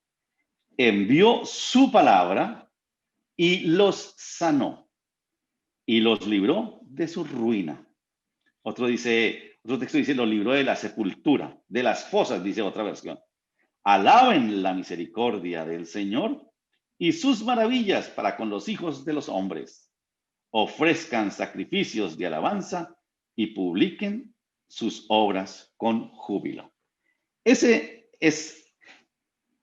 envió su palabra y los sanó y los libró de su ruina. Otro texto dice: los libró de la sepultura, de las fosas, dice otra versión. Alaben la misericordia del Señor y sus maravillas para con los hijos de los hombres. Ofrezcan sacrificios de alabanza y publiquen sus obras con júbilo. Ese es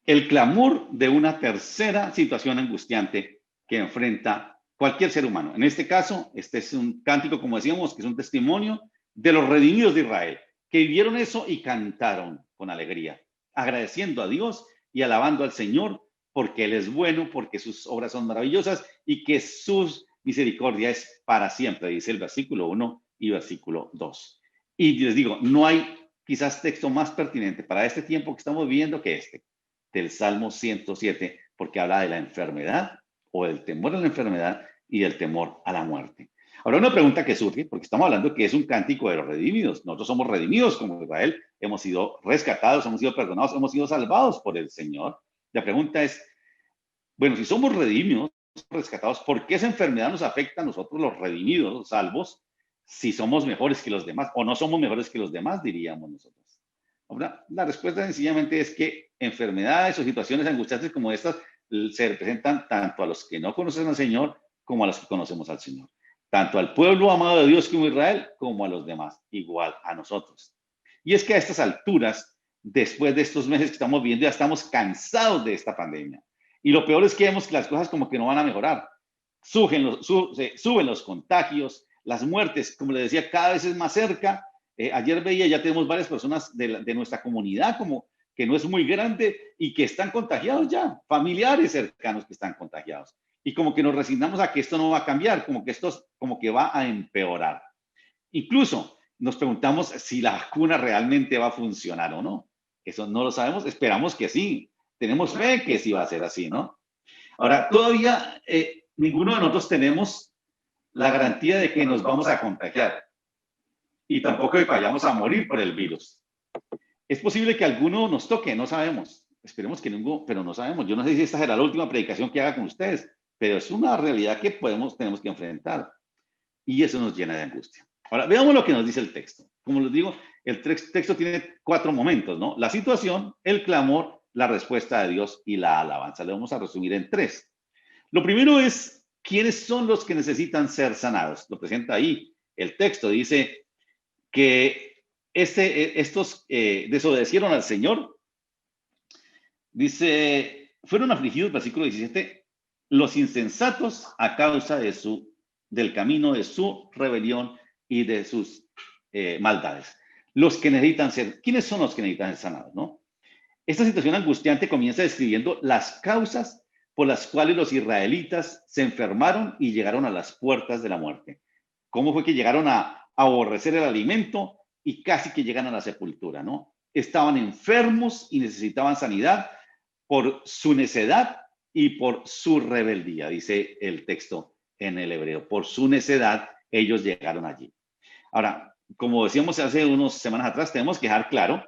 el clamor de una tercera situación angustiante que enfrenta cualquier ser humano. En este caso, este es un cántico, como decíamos, que es un testimonio de los redimidos de Israel, que vivieron eso y cantaron con alegría, agradeciendo a Dios y alabando al Señor, porque Él es bueno, porque sus obras son maravillosas y que sus misericordia es para siempre, dice el versículo 1 y versículo 2. Y les digo, no hay quizás texto más pertinente para este tiempo que estamos viviendo que este, del Salmo 107, porque habla de la enfermedad o del temor a la enfermedad y del temor a la muerte. Ahora, una pregunta que surge, porque estamos hablando que es un cántico de los redimidos. Nosotros somos redimidos como Israel, hemos sido rescatados, hemos sido perdonados, hemos sido salvados por el Señor. La pregunta es, bueno, si somos redimidos, rescatados, ¿por qué esa enfermedad nos afecta a nosotros los redimidos, los salvos, si somos mejores que los demás o no somos mejores que los demás, diríamos nosotros? Ahora, la respuesta sencillamente es que enfermedades o situaciones angustiantes como estas se representan tanto a los que no conocen al Señor como a los que conocemos al Señor. Tanto al pueblo amado de Dios como Israel, como a los demás, igual a nosotros. Y es que a estas alturas, después de estos meses que estamos viendo, ya estamos cansados de esta pandemia. Y lo peor es que vemos que las cosas como que no van a mejorar. Suben los contagios, las muertes, como les decía, cada vez es más cerca. Ayer veía, ya tenemos varias personas de nuestra comunidad como que no es muy grande y que están contagiados ya, familiares cercanos que están contagiados. Y como que nos resignamos a que esto no va a cambiar, como que esto como que va a empeorar. Incluso nos preguntamos si la vacuna realmente va a funcionar o no. Eso no lo sabemos, esperamos que sí. Tenemos fe que sí va a ser así, ¿no? Ahora, todavía ninguno de nosotros tenemos la garantía de que nos vamos a contagiar y tampoco de que vayamos a morir por el virus. Es posible que alguno nos toque, no sabemos. Esperemos que ninguno, pero no sabemos. Yo no sé si esta será la última predicación que haga con ustedes, pero es una realidad que tenemos que enfrentar y eso nos llena de angustia. Ahora, veamos lo que nos dice el texto. Como les digo, el texto tiene 4 momentos, ¿no? La situación, el clamor, la respuesta de Dios y la alabanza. Le vamos a resumir en 3. Lo primero es, ¿quiénes son los que necesitan ser sanados? Lo presenta ahí. El texto dice que estos desobedecieron al Señor. Dice, fueron afligidos, versículo 17, los insensatos a causa del camino de su rebelión y de sus maldades. Los que necesitan ser, ¿quiénes son los que necesitan ser sanados, no? Esta situación angustiante comienza describiendo las causas por las cuales los israelitas se enfermaron y llegaron a las puertas de la muerte. ¿Cómo fue que llegaron a aborrecer el alimento y casi que llegan a la sepultura, no? Estaban enfermos y necesitaban sanidad por su necedad y por su rebeldía, dice el texto en el hebreo. Por su necedad, ellos llegaron allí. Ahora, como decíamos hace unas semanas atrás, tenemos que dejar claro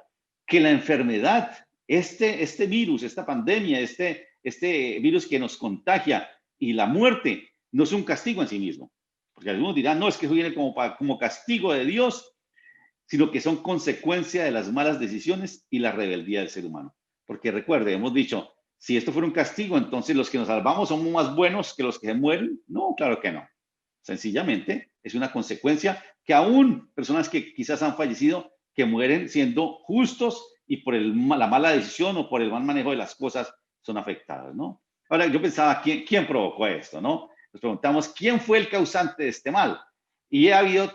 que la enfermedad, este virus, esta pandemia, este virus que nos contagia y la muerte, no es un castigo en sí mismo. Porque algunos dirán, no, es que eso viene como castigo de Dios, sino que son consecuencia de las malas decisiones y la rebeldía del ser humano. Porque recuerde, hemos dicho, si esto fuera un castigo, entonces los que nos salvamos somos más buenos que los que se mueren. No, claro que no. Sencillamente es una consecuencia que aún personas que quizás han fallecido, que mueren siendo justos y por la mala decisión o por el mal manejo de las cosas son afectadas, ¿no? Ahora, yo pensaba, ¿quién provocó esto, no? Nos preguntamos, ¿quién fue el causante de este mal? Y ha habido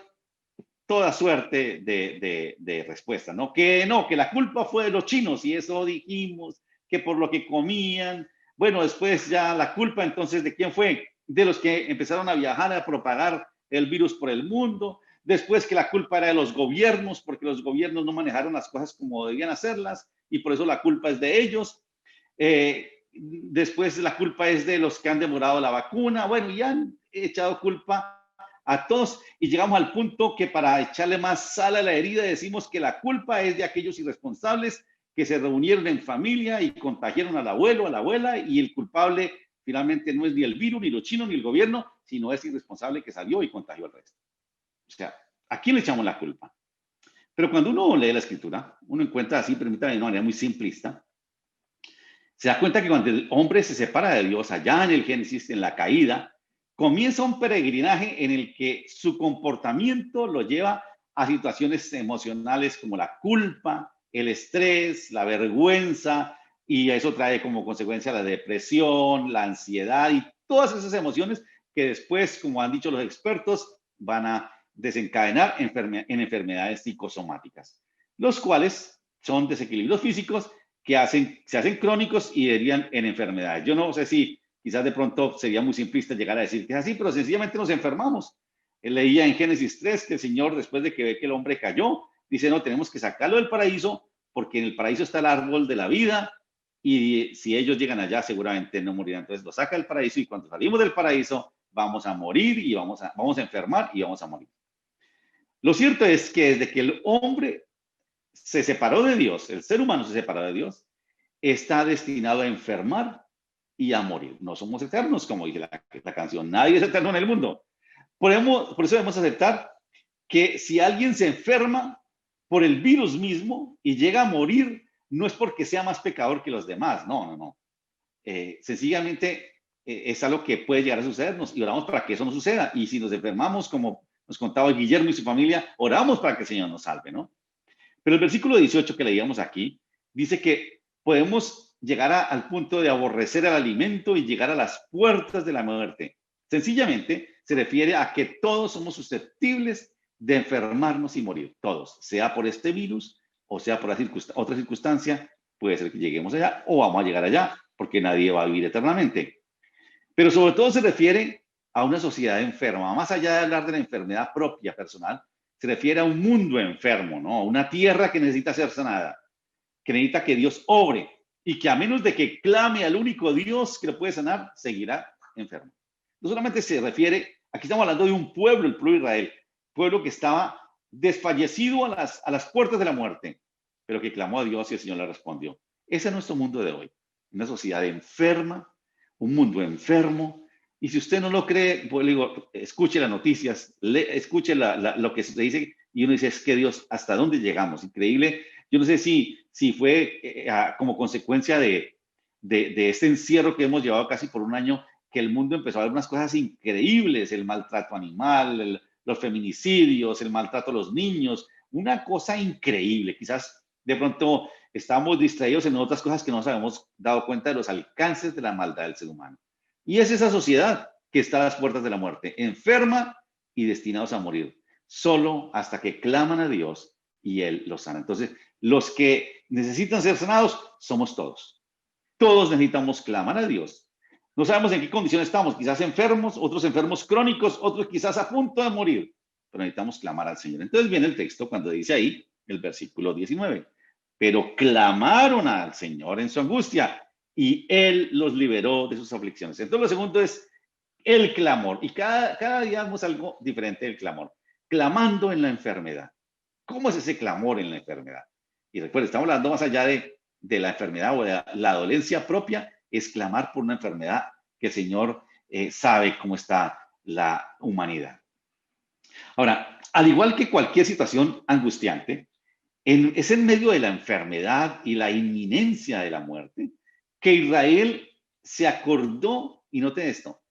toda suerte de respuestas, ¿no? Que la culpa fue de los chinos y eso dijimos, que por lo que comían. Bueno, después ya la culpa entonces ¿de quién fue? De los que empezaron a viajar a propagar el virus por el mundo. Después que la culpa era de los gobiernos, porque los gobiernos no manejaron las cosas como debían hacerlas y por eso la culpa es de ellos. Después la culpa es de los que han demorado la vacuna. Bueno, y han echado culpa a todos y llegamos al punto que para echarle más sal a la herida decimos que la culpa es de aquellos irresponsables que se reunieron en familia y contagiaron al abuelo, a la abuela, y el culpable finalmente no es ni el virus, ni los chinos, ni el gobierno, sino es irresponsable que salió y contagió al resto. O sea, ¿a quién le echamos la culpa? Pero cuando uno lee la escritura, uno encuentra así, permítame de una manera muy simplista, se da cuenta que cuando el hombre se separa de Dios, allá en el Génesis, en la caída, comienza un peregrinaje en el que su comportamiento lo lleva a situaciones emocionales como la culpa, el estrés, la vergüenza, y eso trae como consecuencia la depresión, la ansiedad y todas esas emociones que después, como han dicho los expertos, van a desencadenar en enfermedades psicosomáticas, los cuales son desequilibrios físicos que se hacen crónicos y derivan en enfermedades. Yo no sé si quizás de pronto sería muy simplista llegar a decir que es así, pero sencillamente nos enfermamos. Él leía en Génesis 3 que el Señor, después de que ve que el hombre cayó, dice, no, tenemos que sacarlo del paraíso, porque en el paraíso está el árbol de la vida, y si ellos llegan allá, seguramente no morirán. Entonces lo saca del paraíso, y cuando salimos del paraíso, vamos a morir, y vamos a enfermar, y vamos a morir. Lo cierto es que desde que el hombre se separó de Dios, el ser humano se separó de Dios, está destinado a enfermar y a morir. No somos eternos, como dice la canción. Nadie es eterno en el mundo. Por eso debemos aceptar que si alguien se enferma por el virus mismo y llega a morir, no es porque sea más pecador que los demás. No. Sencillamente es algo que puede llegar a sucedernos y oramos para que eso no suceda. Y si nos enfermamos, como nos contaba Guillermo y su familia, oramos para que el Señor nos salve, ¿no? Pero el versículo 18 que leíamos aquí dice que podemos llegar al punto de aborrecer el alimento y llegar a las puertas de la muerte. Sencillamente se refiere a que todos somos susceptibles de enfermarnos y morir, todos, sea por este virus o sea por otra circunstancia, puede ser que lleguemos allá o vamos a llegar allá, porque nadie va a vivir eternamente. Pero sobre todo se refiere a una sociedad enferma, más allá de hablar de la enfermedad propia, personal, se refiere a un mundo enfermo, ¿no? Una tierra que necesita ser sanada, que necesita que Dios obre y que a menos de que clame al único Dios que lo puede sanar, seguirá enfermo. No solamente se refiere, aquí estamos hablando de un pueblo, el pueblo de Israel, pueblo que estaba desfallecido a las puertas de la muerte, pero que clamó a Dios y el Señor le respondió. Ese es nuestro mundo de hoy, una sociedad enferma, un mundo enfermo. Y si usted no lo cree, pues le digo, escuche las noticias, escuche lo que se dice y uno dice, es que Dios, ¿hasta dónde llegamos? Increíble. Yo no sé si fue como consecuencia de este encierro que hemos llevado casi por un año, que el mundo empezó a ver unas cosas increíbles, el maltrato animal, los feminicidios, el maltrato a los niños, una cosa increíble. Quizás de pronto estamos distraídos en otras cosas que no nos habíamos dado cuenta de los alcances de la maldad del ser humano. Y es esa sociedad que está a las puertas de la muerte, enferma y destinados a morir, solo hasta que claman a Dios y Él los sana. Entonces, los que necesitan ser sanados somos todos. Todos necesitamos clamar a Dios. No sabemos en qué condición estamos, quizás enfermos, otros enfermos crónicos, otros quizás a punto de morir, pero necesitamos clamar al Señor. Entonces viene el texto cuando dice ahí, el versículo 19, pero clamaron al Señor en su angustia y Él los liberó de sus aflicciones. Entonces lo segundo es el clamor, y cada día vemos algo diferente del clamor, clamando en la enfermedad. ¿Cómo es ese clamor en la enfermedad? Y recuerden, estamos hablando más allá de la enfermedad o de la dolencia propia, es clamar por una enfermedad que el Señor sabe cómo está la humanidad. Ahora, al igual que cualquier situación angustiante, es en medio de la enfermedad y la inminencia de la muerte que Israel se acordó, y noten esto,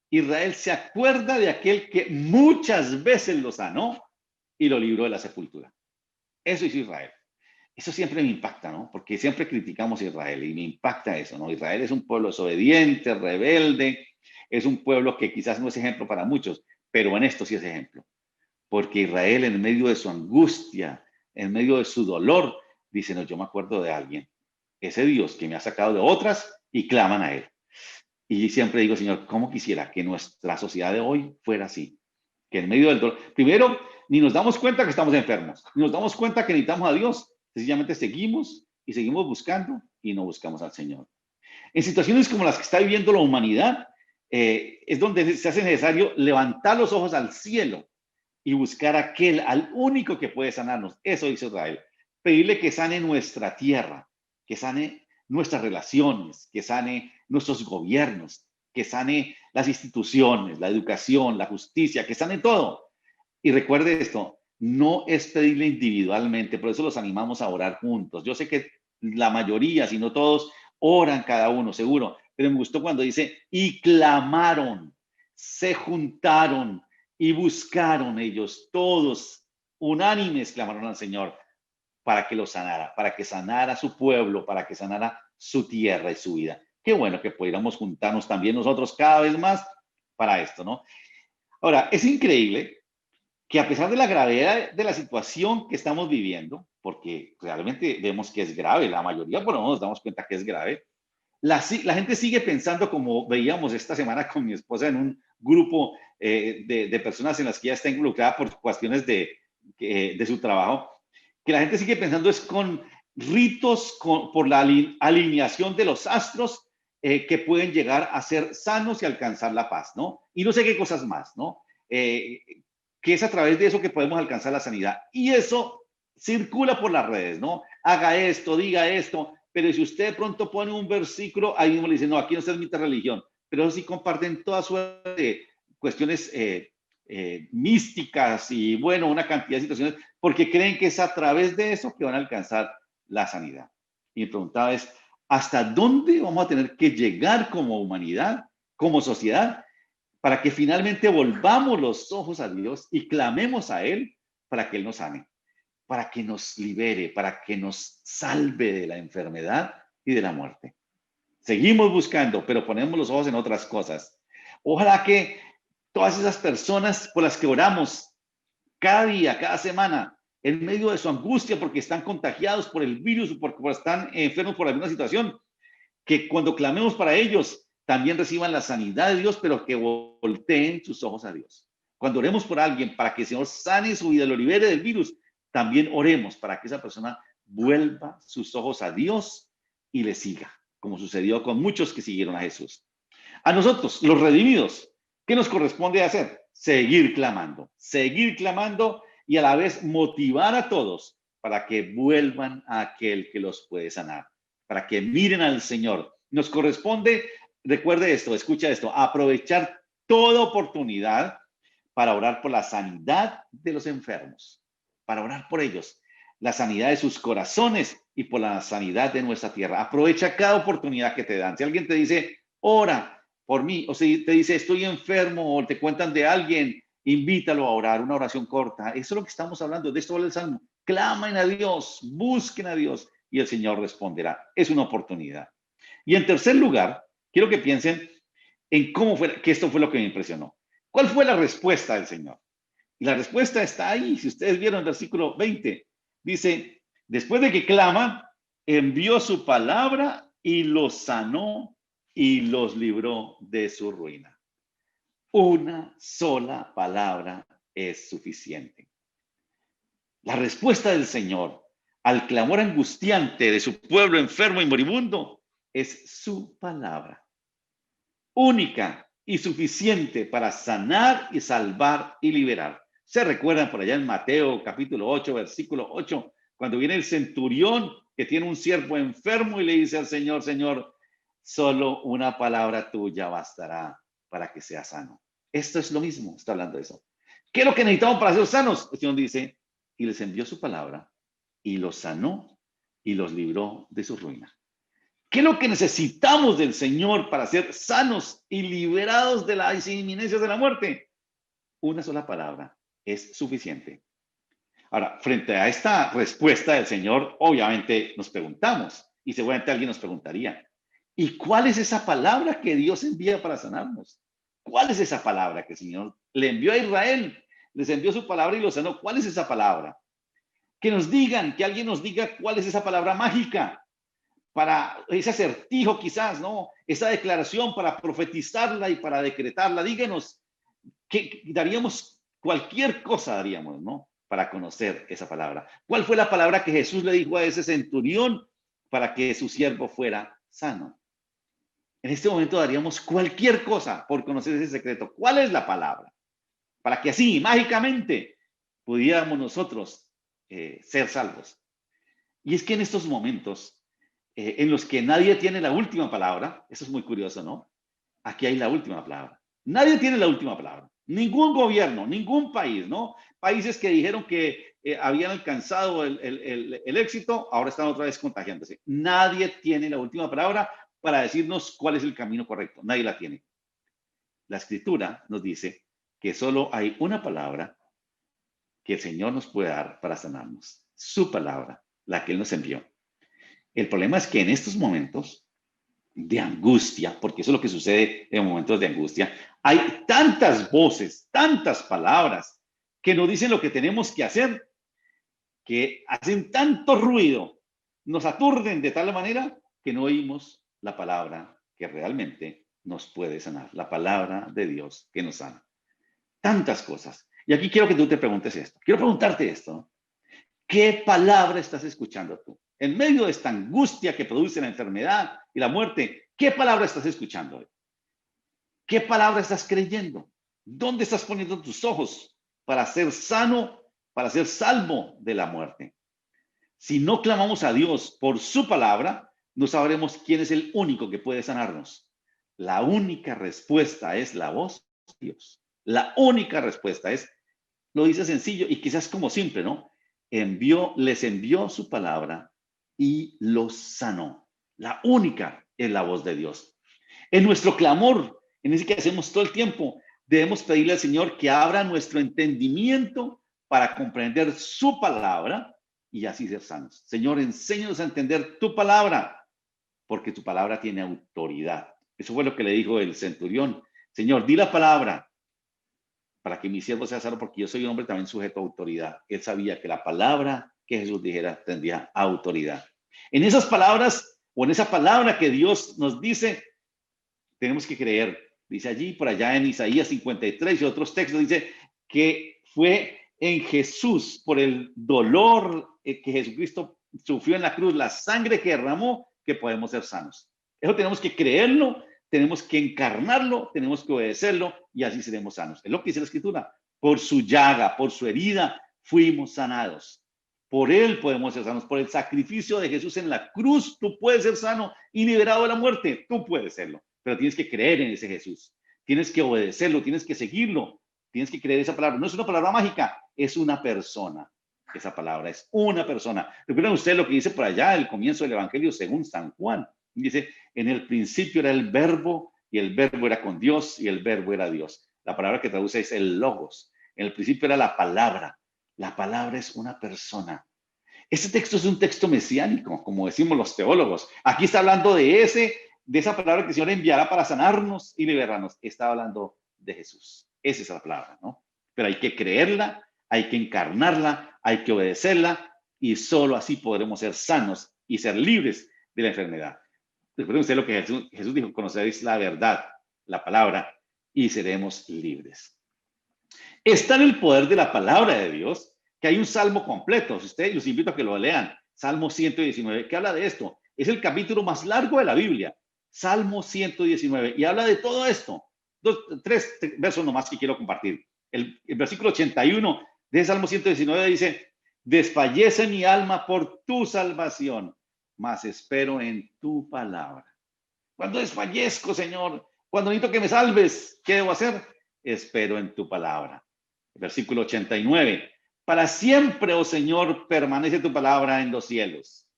Israel se acuerda de aquel que muchas veces lo sanó y lo libró de la sepultura. Eso hizo Israel. Eso siempre me impacta, ¿no? Porque siempre criticamos a Israel y me impacta eso, ¿no? Israel es un pueblo desobediente, rebelde, es un pueblo que quizás no es ejemplo para muchos, pero en esto sí es ejemplo. Porque Israel, en medio de su angustia, en medio de su dolor, dice, no, yo me acuerdo de alguien, ese Dios que me ha sacado de otras, y claman a Él. Y siempre digo, Señor, ¿cómo quisiera que nuestra sociedad de hoy fuera así? Que en medio del dolor, primero, ni nos damos cuenta que estamos enfermos, ni nos damos cuenta que necesitamos a Dios, sencillamente seguimos y seguimos buscando y no buscamos al Señor. En situaciones como las que está viviendo la humanidad, es donde se hace necesario levantar los ojos al cielo y buscar al único que puede sanarnos. Eso dice Israel. Pedirle que sane nuestra tierra, que sane nuestras relaciones, que sane nuestros gobiernos, que sane las instituciones, la educación, la justicia, que sane todo. Y recuerde esto, no es pedirle individualmente, por eso los animamos a orar juntos. Yo sé que la mayoría, si no todos, oran cada uno, seguro, pero me gustó cuando dice, y clamaron, se juntaron y buscaron ellos, todos unánimes clamaron al Señor para que lo sanara, para que sanara su pueblo, para que sanara su tierra y su vida. Qué bueno que pudiéramos juntarnos también nosotros cada vez más para esto, ¿no? Ahora, es increíble que a pesar de la gravedad de la situación que estamos viviendo, porque realmente vemos que es grave, la mayoría por lo menos nos damos cuenta que es grave, la gente sigue pensando, como veíamos esta semana con mi esposa en un grupo de personas en las que ella está involucrada por cuestiones de su trabajo, que la gente sigue pensando es con ritos, por la alineación de los astros que pueden llegar a ser sanos y alcanzar la paz, ¿no? Y no sé qué cosas más, ¿no? Que es a través de eso que podemos alcanzar la sanidad. Y eso circula por las redes, ¿no? Haga esto, diga esto, pero si usted de pronto pone un versículo, ahí mismo le dice, no, aquí no se admite religión, pero eso sí comparten toda suerte de cuestiones místicas y, bueno, una cantidad de situaciones, porque creen que es a través de eso que van a alcanzar la sanidad. Y mi pregunta es, ¿hasta dónde vamos a tener que llegar como humanidad, como sociedad, para que finalmente volvamos los ojos a Dios y clamemos a Él para que Él nos sane, para que nos libere, para que nos salve de la enfermedad y de la muerte? Seguimos buscando, pero ponemos los ojos en otras cosas. Ojalá que todas esas personas por las que oramos cada día, cada semana, en medio de su angustia porque están contagiados por el virus o porque están enfermos por alguna situación, que cuando clamemos para ellos también reciban la sanidad de Dios, pero que volteen sus ojos a Dios. Cuando oremos por alguien para que el Señor sane su vida, lo libere del virus, también oremos para que esa persona vuelva sus ojos a Dios y le siga, como sucedió con muchos que siguieron a Jesús. A nosotros, los redimidos, ¿qué nos corresponde hacer? Seguir clamando y a la vez motivar a todos para que vuelvan a aquel que los puede sanar, para que miren al Señor. Nos corresponde, recuerde esto, escucha esto, aprovechar toda oportunidad para orar por la sanidad de los enfermos, para orar por ellos, la sanidad de sus corazones y por la sanidad de nuestra tierra. Aprovecha cada oportunidad que te dan. Si alguien te dice, ora por mí, o si te dice, estoy enfermo, o te cuentan de alguien, invítalo a orar, una oración corta. Eso es lo que estamos hablando, de esto vale el Salmo. Clamen a Dios, busquen a Dios y el Señor responderá. Es una oportunidad. Y en tercer lugar, quiero que piensen en cómo fue, que esto fue lo que me impresionó. ¿Cuál fue la respuesta del Señor? Y la respuesta está ahí. Si ustedes vieron el versículo 20, dice, después de que clama, envió su palabra y los sanó y los libró de su ruina. Una sola palabra es suficiente. La respuesta del Señor al clamor angustiante de su pueblo enfermo y moribundo es su palabra. Única y suficiente para sanar y salvar y liberar. ¿Se recuerdan por allá en Mateo capítulo 8, versículo 8, cuando viene el centurión que tiene un siervo enfermo y le dice al Señor, Señor, solo una palabra tuya bastará para que sea sano? Esto es lo mismo, está hablando de eso. ¿Qué es lo que necesitamos para ser sanos? El Señor dice, y les envió su palabra y los sanó y los libró de su ruina. ¿Qué es lo que necesitamos del Señor para ser sanos y liberados de las inminencias de la muerte? Una sola palabra es suficiente. Ahora, frente a esta respuesta del Señor, obviamente nos preguntamos, y seguramente alguien nos preguntaría, ¿y cuál es esa palabra que Dios envía para sanarnos? ¿Cuál es esa palabra que el Señor le envió a Israel? Les envió su palabra y los sanó. ¿Cuál es esa palabra? Que nos digan, que alguien nos diga cuál es esa palabra mágica para ese acertijo quizás, ¿no? Esa declaración para profetizarla y para decretarla. Díganos, que daríamos cualquier cosa, daríamos, ¿no? Para conocer esa palabra. ¿Cuál fue la palabra que Jesús le dijo a ese centurión para que su siervo fuera sano? En este momento daríamos cualquier cosa por conocer ese secreto. ¿Cuál es la palabra? Para que así, mágicamente, pudiéramos nosotros ser salvos. Y es que en estos momentos en los que nadie tiene la última palabra, eso es muy curioso, ¿no? Aquí hay la última palabra. Nadie tiene la última palabra. Ningún gobierno, ningún país, ¿no? Países que dijeron que habían alcanzado el éxito, ahora están otra vez contagiándose. Nadie tiene la última palabra para decirnos cuál es el camino correcto. Nadie la tiene. La Escritura nos dice que solo hay una palabra que el Señor nos puede dar para sanarnos. Su palabra, la que Él nos envió. El problema es que en estos momentos de angustia, porque eso es lo que sucede en momentos de angustia, hay tantas voces, tantas palabras que nos dicen lo que tenemos que hacer, que hacen tanto ruido, nos aturden de tal manera que no oímos la palabra que realmente nos puede sanar, la palabra de Dios que nos sana. Tantas cosas. Y aquí quiero que tú te preguntes esto. Quiero preguntarte esto, ¿no? ¿Qué palabra estás escuchando tú? En medio de esta angustia que produce la enfermedad y la muerte, ¿qué palabra estás escuchando hoy? ¿Qué palabra estás creyendo? ¿Dónde estás poniendo tus ojos para ser sano, para ser salvo de la muerte? Si no clamamos a Dios por su palabra, no sabremos quién es el único que puede sanarnos. La única respuesta es la voz de Dios. La única respuesta es, lo dice sencillo y quizás como simple, ¿no? Les envió su palabra y los sanó. La única es la voz de Dios. En nuestro clamor, en ese que hacemos todo el tiempo, debemos pedirle al Señor que abra nuestro entendimiento para comprender su palabra y así ser sanos. Señor, enséñanos a entender tu palabra, porque tu palabra tiene autoridad. Eso fue lo que le dijo el centurión. Señor, di la palabra para que mi siervo sea sano, porque yo soy un hombre también sujeto a autoridad. Él sabía que la palabra que Jesús dijera tendría autoridad. En esas palabras, o en esa palabra que Dios nos dice, tenemos que creer. Dice allí, por allá en Isaías 53 y otros textos, dice que fue en Jesús, por el dolor que Jesucristo sufrió en la cruz, la sangre que derramó, que podemos ser sanos. Eso tenemos que creerlo, tenemos que encarnarlo, tenemos que obedecerlo y así seremos sanos. Es lo que dice la Escritura. Por su llaga, por su herida, fuimos sanados. Por él podemos ser sanos. Por el sacrificio de Jesús en la cruz, tú puedes ser sano y liberado de la muerte. Tú puedes serlo, pero tienes que creer en ese Jesús. Tienes que obedecerlo, tienes que seguirlo. Tienes que creer esa palabra. No es una palabra mágica, es una persona. Esa palabra es una persona. Recuerden ustedes lo que dice por allá, el comienzo del Evangelio según San Juan. Dice, en el principio era el verbo y el verbo era con Dios y el verbo era Dios. La palabra que traduce es el logos. En el principio era la palabra. La palabra es una persona. Este texto es un texto mesiánico, como decimos los teólogos. Aquí está hablando de esa palabra que el Señor enviará para sanarnos y liberarnos. Está hablando de Jesús. Esa es la palabra, ¿no? Pero hay que creerla, hay que encarnarla, hay que obedecerla y solo así podremos ser sanos y ser libres de la enfermedad. Recuerden ustedes lo que Jesús dijo, conoceréis la verdad, la palabra, y seremos libres. Está en el poder de la palabra de Dios, que hay un salmo completo. Si ustedes, los invito a que lo lean. Salmo 119, que habla de esto. Es el capítulo más largo de la Biblia. Salmo 119, y habla de todo esto. Tres versos nomás que quiero compartir. El versículo 81 de Salmo 119 dice, desfallece mi alma por tu salvación, mas espero en tu palabra. Cuando desfallezco, Señor, cuando necesito que me salves, ¿qué debo hacer? Espero en tu palabra. Versículo 89, para siempre, oh Señor, permanece tu palabra en los cielos.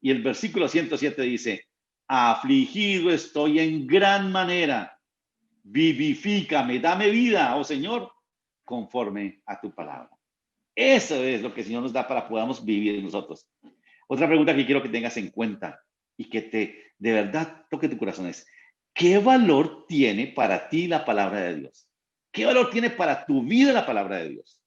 Y el versículo 107 dice, afligido estoy en gran manera, vivifícame, dame vida, oh Señor, conforme a tu palabra. Eso es lo que el Señor nos da para que podamos vivir nosotros. Otra pregunta que quiero que tengas en cuenta y que de verdad toque tu corazón es, ¿qué valor tiene para ti la palabra de Dios? ¿Qué valor tiene para tu vida la palabra de Dios?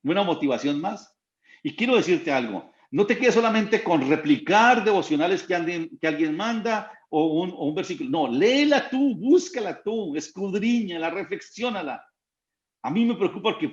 ¿Una motivación más? Y quiero decirte algo, no te quedes solamente con replicar devocionales que alguien manda o un versículo. No, léela tú, búscala tú, escudriñala, reflexiónala. A mí me preocupa porque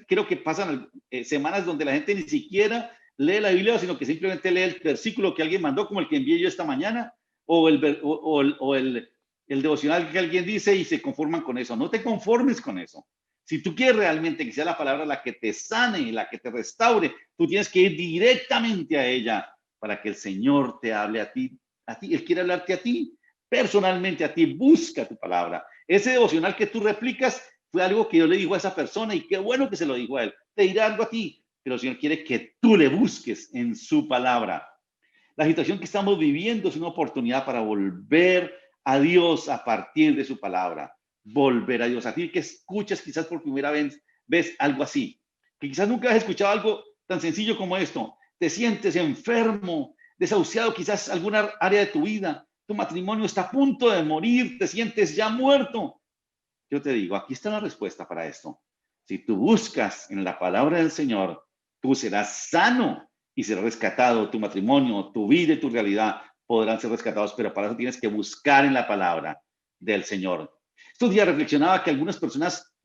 creo que pasan semanas donde la gente ni siquiera lee la Biblia, sino que simplemente lee el versículo que alguien mandó, como el que envié yo esta mañana, o el devocional que alguien dice y se conforman con eso. No te conformes con eso. Si tú quieres realmente que sea la palabra la que te sane, la que te restaure, tú tienes que ir directamente a ella para que el Señor te hable a ti. Él quiere hablarte a ti, personalmente a ti. Busca tu palabra. Ese devocional que tú replicas fue algo que Dios le dijo a esa persona y qué bueno que se lo dijo a él. Te dirá algo a ti, pero el Señor quiere que tú le busques en su palabra. La situación que estamos viviendo es una oportunidad para volver a Dios a partir de su palabra. Volver a Dios. A ti que escuchas quizás por primera vez, ves algo así, que quizás nunca has escuchado algo tan sencillo como esto. Te sientes enfermo, desahuciado, quizás alguna área de tu vida, tu matrimonio está a punto de morir, te sientes ya muerto. Yo te digo, aquí está la respuesta para esto. Si tú buscas en la palabra del Señor, tú serás sano y serás rescatado. Tu matrimonio, tu vida y tu realidad podrán ser rescatados, pero para eso tienes que buscar en la palabra del Señor. Estos días reflexionaba que algunas personas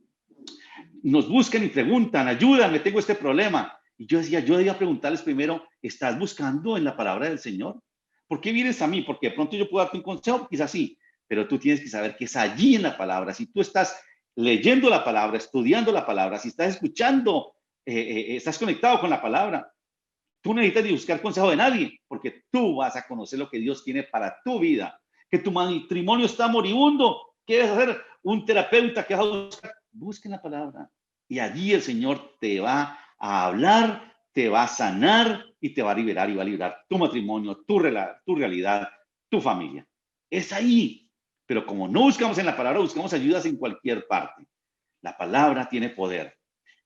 nos buscan y preguntan, ayúdame, tengo este problema. Y yo decía, yo debía preguntarles primero, ¿estás buscando en la palabra del Señor? ¿Por qué vienes a mí? Porque de pronto yo puedo darte un consejo, quizás sí, pero tú tienes que saber que es allí en la palabra. Si tú estás leyendo la palabra, estudiando la palabra, si estás escuchando, estás conectado con la palabra, tú no necesitas ni buscar consejo de nadie, porque tú vas a conocer lo que Dios tiene para tu vida. Que tu matrimonio está moribundo, ¿qué vas a hacer? Un terapeuta que vas a buscar. Busca en la palabra y allí el Señor te va a hablar, te va a sanar y te va a liberar y va a liberar tu matrimonio, tu realidad, tu familia. Es ahí. Pero como no buscamos en la palabra, buscamos ayudas en cualquier parte. La palabra tiene poder.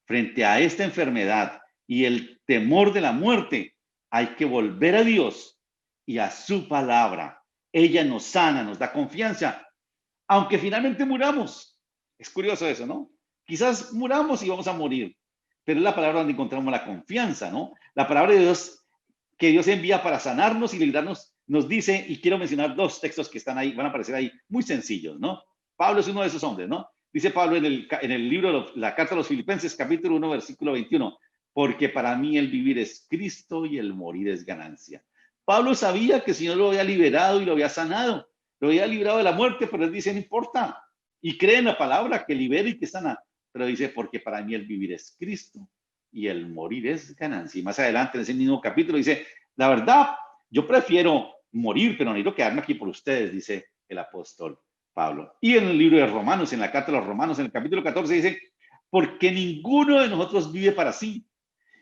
Frente a esta enfermedad y el temor de la muerte, hay que volver a Dios y a su palabra. Ella nos sana, nos da confianza, aunque finalmente muramos. Es curioso eso, ¿no? Quizás muramos y vamos a morir, pero es la palabra donde encontramos la confianza, ¿no? La palabra de Dios que Dios envía para sanarnos y librarnos, nos dice, y quiero mencionar dos textos que están ahí, van a aparecer ahí, muy sencillos, ¿no? Pablo es uno de esos hombres, ¿no? Dice Pablo en el libro, la carta a los Filipenses, capítulo 1, versículo 21, porque para mí el vivir es Cristo y el morir es ganancia. Pablo sabía que el Señor lo había liberado y lo había sanado, lo había librado de la muerte, pero él dice, no importa, y cree en la palabra que libera y que sana, pero dice, porque para mí el vivir es Cristo y el morir es ganancia. Y más adelante en ese mismo capítulo dice, la verdad, yo prefiero morir, pero no quiero quedarme aquí por ustedes, dice el apóstol Pablo. Y en el libro de Romanos, en la carta de los Romanos, en el capítulo 14 dice, porque ninguno de nosotros vive para sí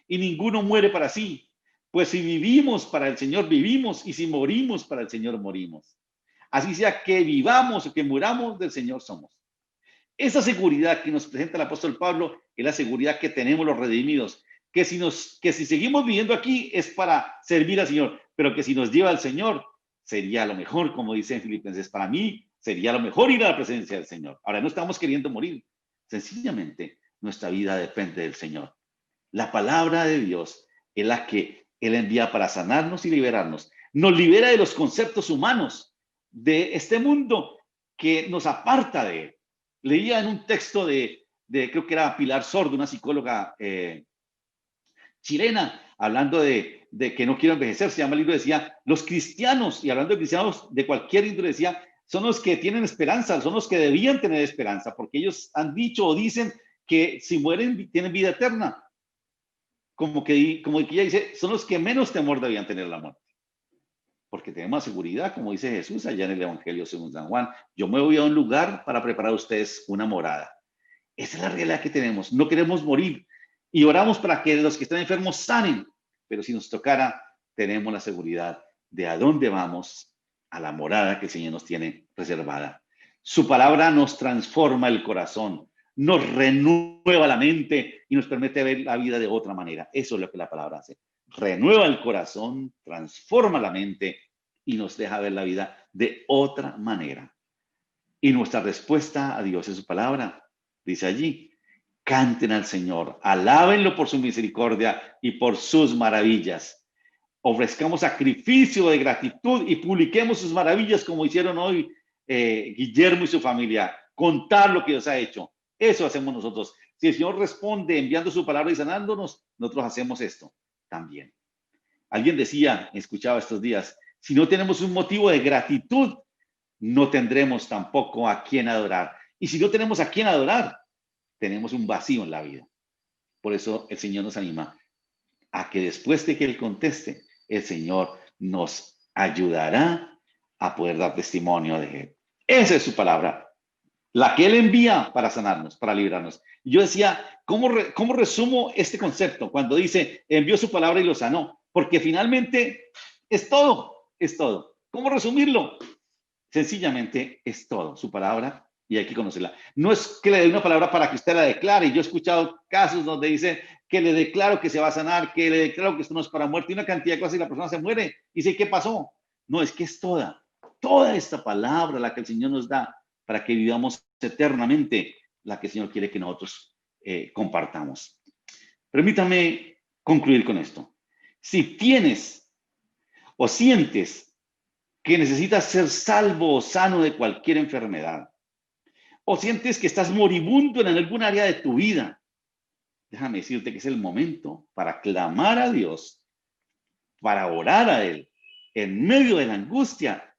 y ninguno muere para sí. Pues si vivimos para el Señor, vivimos, y si morimos para el Señor, morimos. Así sea que vivamos o que muramos, del Señor somos. Esa seguridad que nos presenta el apóstol Pablo es la seguridad que tenemos los redimidos, que si seguimos viviendo aquí es para servir al Señor, pero que si nos lleva al Señor sería lo mejor, como dice en Filipenses, para mí sería lo mejor ir a la presencia del Señor. Ahora no estamos queriendo morir, sencillamente nuestra vida depende del Señor. La palabra de Dios es la que Él envía para sanarnos y liberarnos. Nos libera de los conceptos humanos, de este mundo que nos aparta de Él. Leía en un texto de creo que era Pilar Sordo, una psicóloga chilena, hablando de que no quiero envejecer, se llama el libro, decía, los cristianos, y hablando de cristianos de cualquier índole, decía, son los que tienen esperanza, son los que debían tener esperanza, porque ellos han dicho o dicen que si mueren tienen vida eterna. Como que ella dice, son los que menos temor debían tener la muerte. Porque tenemos seguridad, como dice Jesús allá en el Evangelio según San Juan, yo me voy a un lugar para preparar a ustedes una morada. Esa es la realidad que tenemos, no queremos morir y oramos para que los que están enfermos sanen, pero si nos tocara, tenemos la seguridad de a dónde vamos, a la morada que el Señor nos tiene reservada. Su palabra nos transforma el corazón, nos renueva la mente y nos permite ver la vida de otra manera. Eso es lo que la palabra hace. Renueva el corazón, transforma la mente y nos deja ver la vida de otra manera. Y nuestra respuesta a Dios es su palabra. Dice allí, canten al Señor, alábenlo por su misericordia y por sus maravillas. Ofrezcamos sacrificio de gratitud y publiquemos sus maravillas como hicieron hoy Guillermo y su familia. Contar lo que Dios ha hecho. Eso hacemos nosotros. Si el Señor responde enviando su palabra y sanándonos, nosotros hacemos esto también. Alguien decía, escuchaba estos días, si no tenemos un motivo de gratitud, no tendremos tampoco a quién adorar. Y si no tenemos a quién adorar, tenemos un vacío en la vida. Por eso el Señor nos anima a que después de que Él conteste, el Señor nos ayudará a poder dar testimonio de Él. Esa es su palabra, la que Él envía para sanarnos, para librarnos. Yo decía, ¿cómo resumo este concepto cuando dice, envió su palabra y lo sanó? Porque finalmente es todo, es todo. ¿Cómo resumirlo? Sencillamente es todo, su palabra, y hay que conocerla. No es que le dé una palabra para que usted la declare. Yo he escuchado casos donde dice que le declaro que se va a sanar, que le declaro que esto no es para muerte, y una cantidad de cosas y la persona se muere. Y dice, ¿qué pasó? No, es que es toda esta palabra la que el Señor nos da para que vivamos eternamente, la que el Señor quiere que nosotros compartamos. Permítame concluir con esto. Si tienes o sientes que necesitas ser salvo o sano de cualquier enfermedad, o sientes que estás moribundo en algún área de tu vida, déjame decirte que es el momento para clamar a Dios, para orar a Él. En medio de la angustia,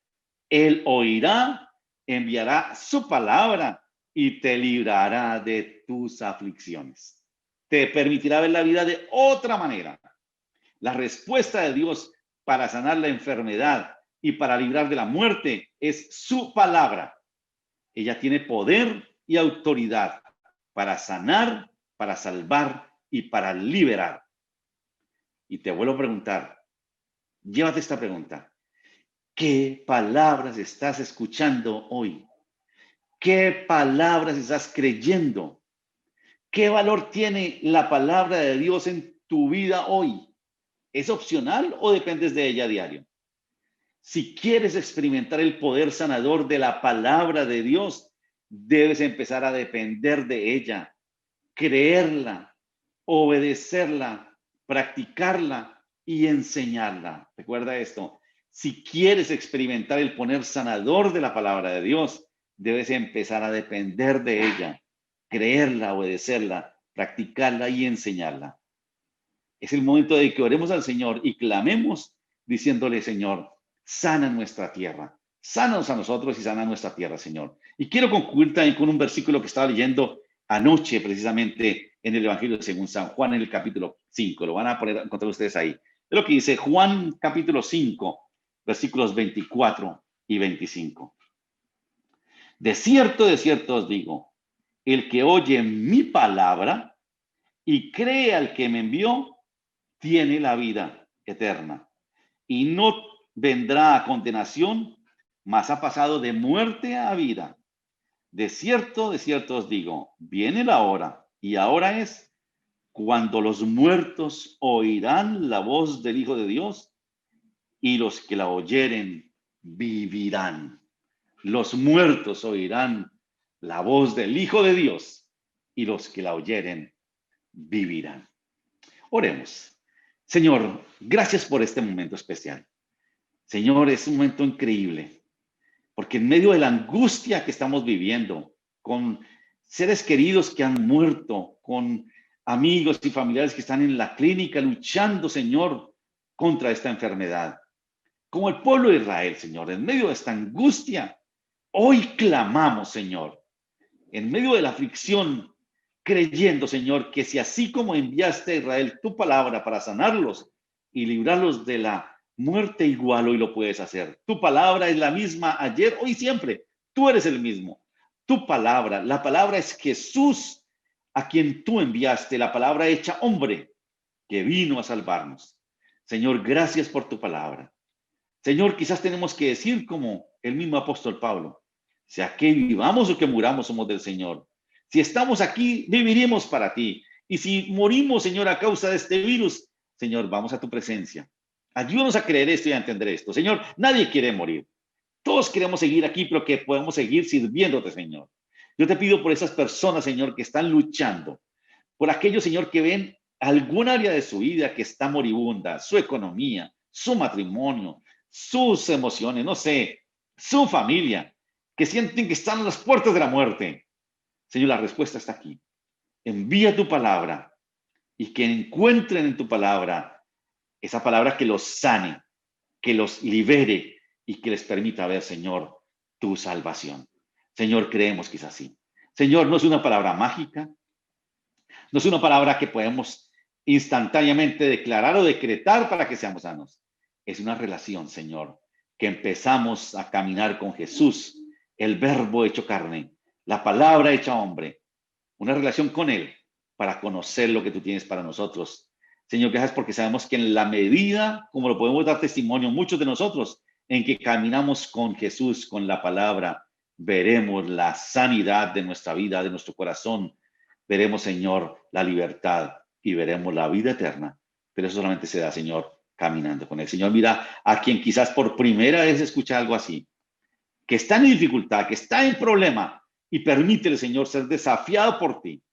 Él oirá, enviará su palabra y te librará de tus aflicciones. Te permitirá ver la vida de otra manera. La respuesta de Dios para sanar la enfermedad y para librar de la muerte es su palabra. Ella tiene poder y autoridad para sanar, para salvar y para liberar. Y te vuelvo a preguntar, llévate esta pregunta. ¿Qué palabras estás escuchando hoy? ¿Qué palabras estás creyendo? ¿Qué valor tiene la palabra de Dios en tu vida hoy? ¿Es opcional o dependes de ella a diario? Si quieres experimentar el poder sanador de la palabra de Dios, debes empezar a depender de ella. creerla, obedecerla, practicarla y enseñarla. Recuerda esto. Si quieres experimentar el poder sanador de la palabra de Dios, debes empezar a depender de ella, creerla, obedecerla, practicarla y enseñarla. Es el momento de que oremos al Señor y clamemos diciéndole, Señor, sana nuestra tierra, sánanos a nosotros y sana nuestra tierra, Señor. Y quiero concluir también con un versículo que estaba leyendo anoche precisamente en el Evangelio según San Juan en el capítulo 5. Lo van a poder encontrar ustedes ahí. Es lo que dice Juan capítulo 5, versículos 24 y 25. De cierto os digo, el que oye mi palabra y cree al que me envió, tiene la vida eterna y no vendrá a condenación, mas ha pasado de muerte a vida. De cierto os digo, viene la hora, y ahora es, cuando los muertos oirán la voz del Hijo de Dios, y los que la oyeren vivirán. Los muertos oirán la voz del Hijo de Dios, y los que la oyeren vivirán. Oremos. Señor, gracias por este momento especial. Señor, es un momento increíble, porque en medio de la angustia que estamos viviendo, con seres queridos que han muerto, con amigos y familiares que están en la clínica luchando, Señor, contra esta enfermedad. Como el pueblo de Israel, Señor, en medio de esta angustia, hoy clamamos, Señor, en medio de la aflicción, creyendo, Señor, que si así como enviaste a Israel tu palabra para sanarlos y librarlos de la muerte, igual hoy lo puedes hacer. Tu palabra es la misma ayer, hoy y siempre. Tú eres el mismo. Tu palabra, la palabra es Jesús, a quien tú enviaste, la palabra hecha hombre, que vino a salvarnos. Señor, gracias por tu palabra. Señor, quizás tenemos que decir como el mismo apóstol Pablo, sea que vivamos o que muramos, somos del Señor. Si estamos aquí, viviremos para ti. Y si morimos, Señor, a causa de este virus, Señor, vamos a tu presencia. Ayúdanos a creer esto y a entender esto. Señor, nadie quiere morir. Todos queremos seguir aquí, pero que podemos seguir sirviéndote, Señor. Yo te pido por esas personas, Señor, que están luchando. Por aquellos, Señor, que ven algún área de su vida que está moribunda, su economía, su matrimonio, sus emociones, no sé, su familia, que sienten que están a las puertas de la muerte. Señor, la respuesta está aquí. Envía tu palabra y que encuentren en tu palabra esa palabra que los sane, que los libere y que les permita ver, Señor, tu salvación. Señor, creemos que es así. Señor, no es una palabra mágica, no es una palabra que podemos instantáneamente declarar o decretar para que seamos sanos. Es una relación, Señor, que empezamos a caminar con Jesús, el verbo hecho carne, la palabra hecha hombre, una relación con Él para conocer lo que tú tienes para nosotros. Señor, gracias porque sabemos que en la medida, como lo podemos dar testimonio muchos de nosotros, en que caminamos con Jesús, con la palabra, veremos la sanidad de nuestra vida, de nuestro corazón. Veremos, Señor, la libertad y veremos la vida eterna. Pero eso solamente se da, Señor, caminando con Él. Señor, mira a quien quizás por primera vez escucha algo así, que está en dificultad, que está en problema, y permítele, Señor, ser desafiado por ti,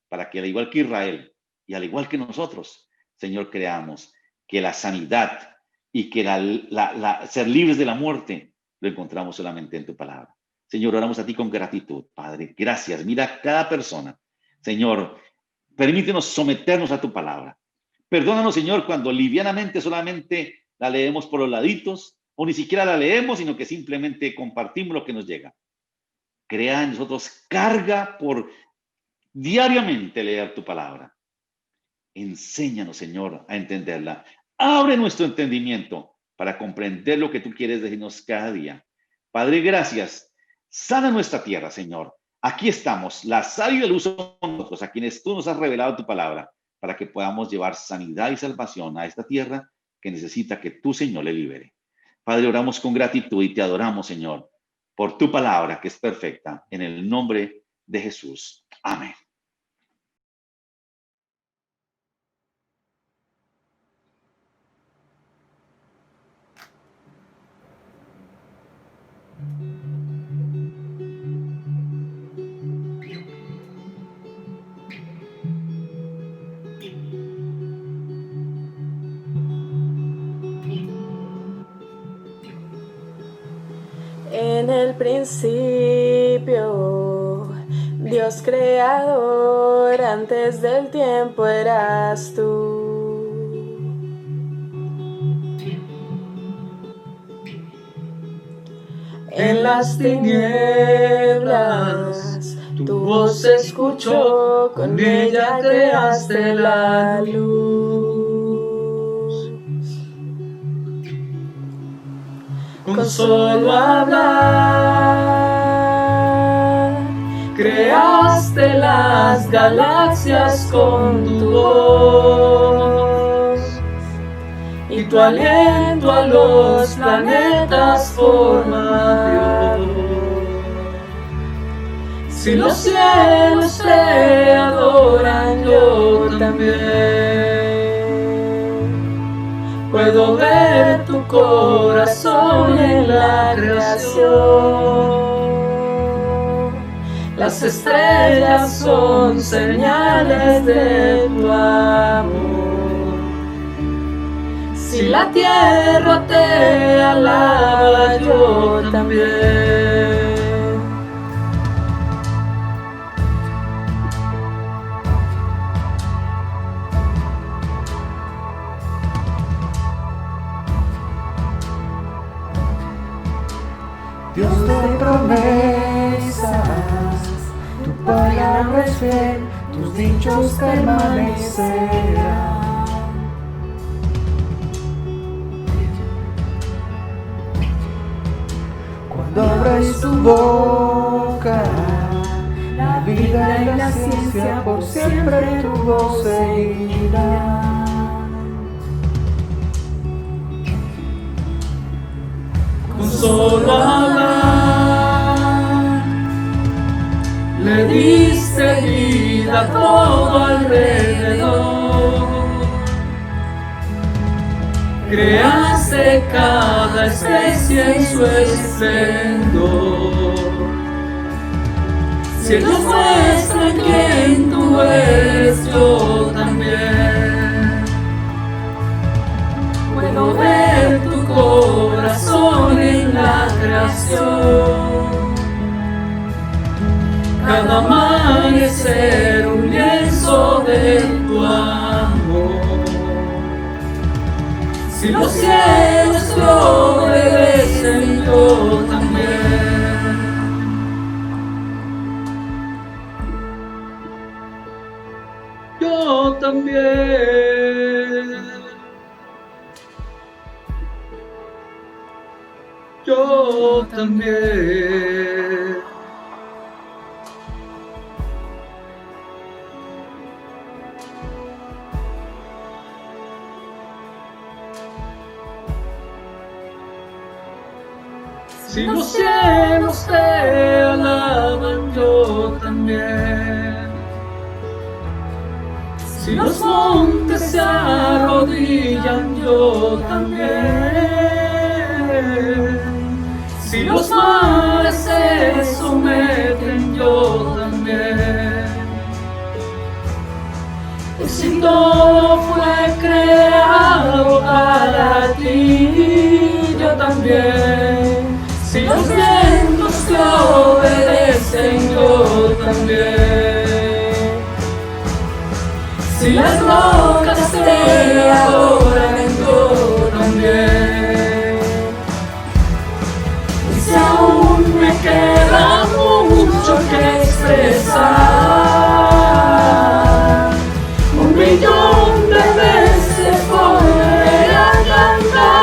para que al igual que Israel y al igual que nosotros, Señor, creamos que la sanidad y que ser libres de la muerte lo encontramos solamente en tu palabra. Señor, oramos a ti con gratitud, Padre. Gracias. Mira cada persona. Señor, permítenos someternos a tu palabra. Perdónanos, Señor, cuando livianamente solamente la leemos por los laditos o ni siquiera la leemos, sino que simplemente compartimos lo que nos llega. Crea en nosotros carga por diariamente leer tu palabra. Enséñanos, Señor, a entenderla. Abre nuestro entendimiento para comprender lo que tú quieres decirnos cada día. Padre, gracias. Sana nuestra tierra, Señor. Aquí estamos, la sal y la luz son nosotros, a quienes tú nos has revelado tu palabra, para que podamos llevar sanidad y salvación a esta tierra que necesita que tú, Señor, le libere. Padre, oramos con gratitud y te adoramos, Señor, por tu palabra que es perfecta, en el nombre de Jesús. Amén. el principio, Dios creador, antes del tiempo eras tú. En las tinieblas tu voz se escuchó, con ella creaste la luz. Con solo hablar, creaste las galaxias con tu voz, y tu aliento a los planetas forma Dios. Si los cielos te adoran, yo también. Puedo ver tu corazón en la creación. Las estrellas son señales de tu amor. Si la tierra te alaba, yo también. Dios de promesas, tu palabra es fiel, tus dichos permanecerán. Cuando abres tu boca, la vida y la ciencia por siempre tu voz seguirá. Con solo hablar, le diste vida a todo alrededor. Creaste cada especie en su esplendor. Si ellos muestran quién tú eres, yo también. Puedo ver tu corazón en la creación. Cada amanecer un lienzo de tu amor. Si los cielos te obedecen, yo también. Yo también. Yo también. Si los cielos te alaban, yo también. Si los montes se arrodillan, yo también. Si los mares se someten, yo también. Y si todo fue creado para ti, yo también. Si los vientos te obedecen, yo también. Si las rocas te adoran, yo también. Y si aún me queda mucho que expresar, 1.000.000 de veces volveré a cantar.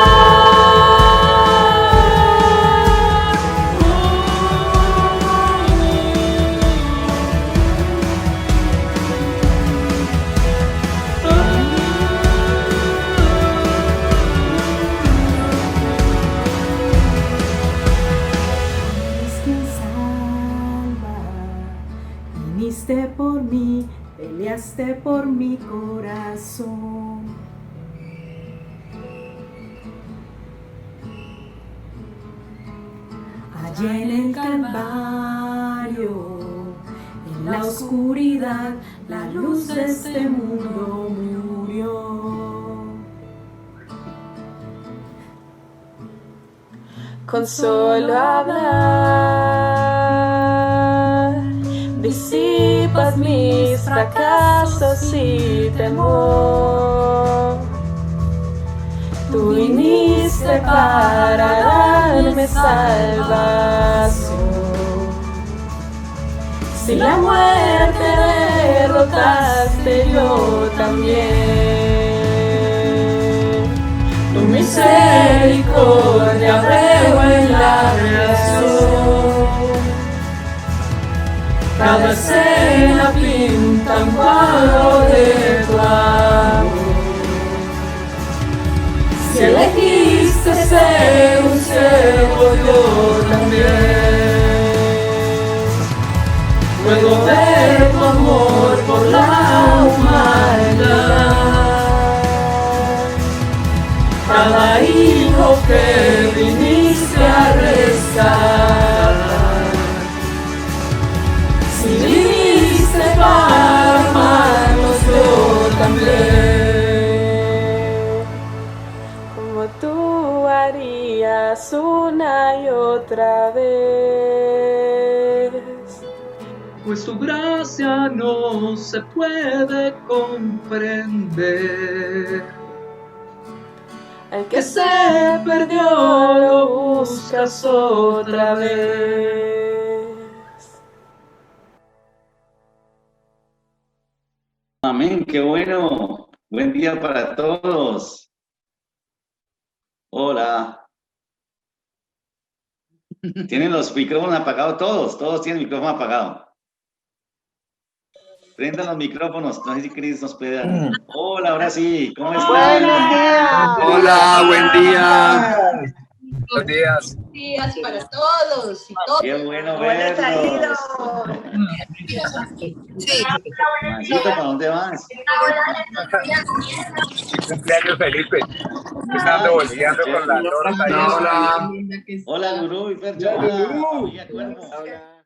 Viniste por mí, peleaste por mi corazón. Allí en el Calvario, en la oscuridad, la luz de este mundo murió. con solo hablar. Disipas mis fracasos y temor. Tú viniste para darme salvación. Si la muerte derrotaste, yo también. Tu misericordia veo en la creación. Cada escena pinta un cuadro de tu amor. Si elegiste ser un siervo, yo también. Puedo ver tu amor por la humanidad. Cada hijo que viniste a rescatar. Si viniste para amarnos, yo también. Como tú harías una y otra vez. Pues tu gracia no se puede comprender. Al que se perdió lo buscas otra vez. Amén, qué bueno. Buen día para todos. Hola. ¿Tienen los micrófonos apagados todos? Todos tienen el micrófono apagado. Prendan los micrófonos. No sé si Cris nos puede dar. Hola, ahora sí. ¿Cómo están? Buenos días. Hola, buen día. Buenos días. Buenos días para todos y todas. Qué bueno verlos. Sí. Maxito, ¿para dónde vas? Cumpleaños Felipe. Estando volteando con la torta. Hola. Hola, Gurú y Fercho. Hola.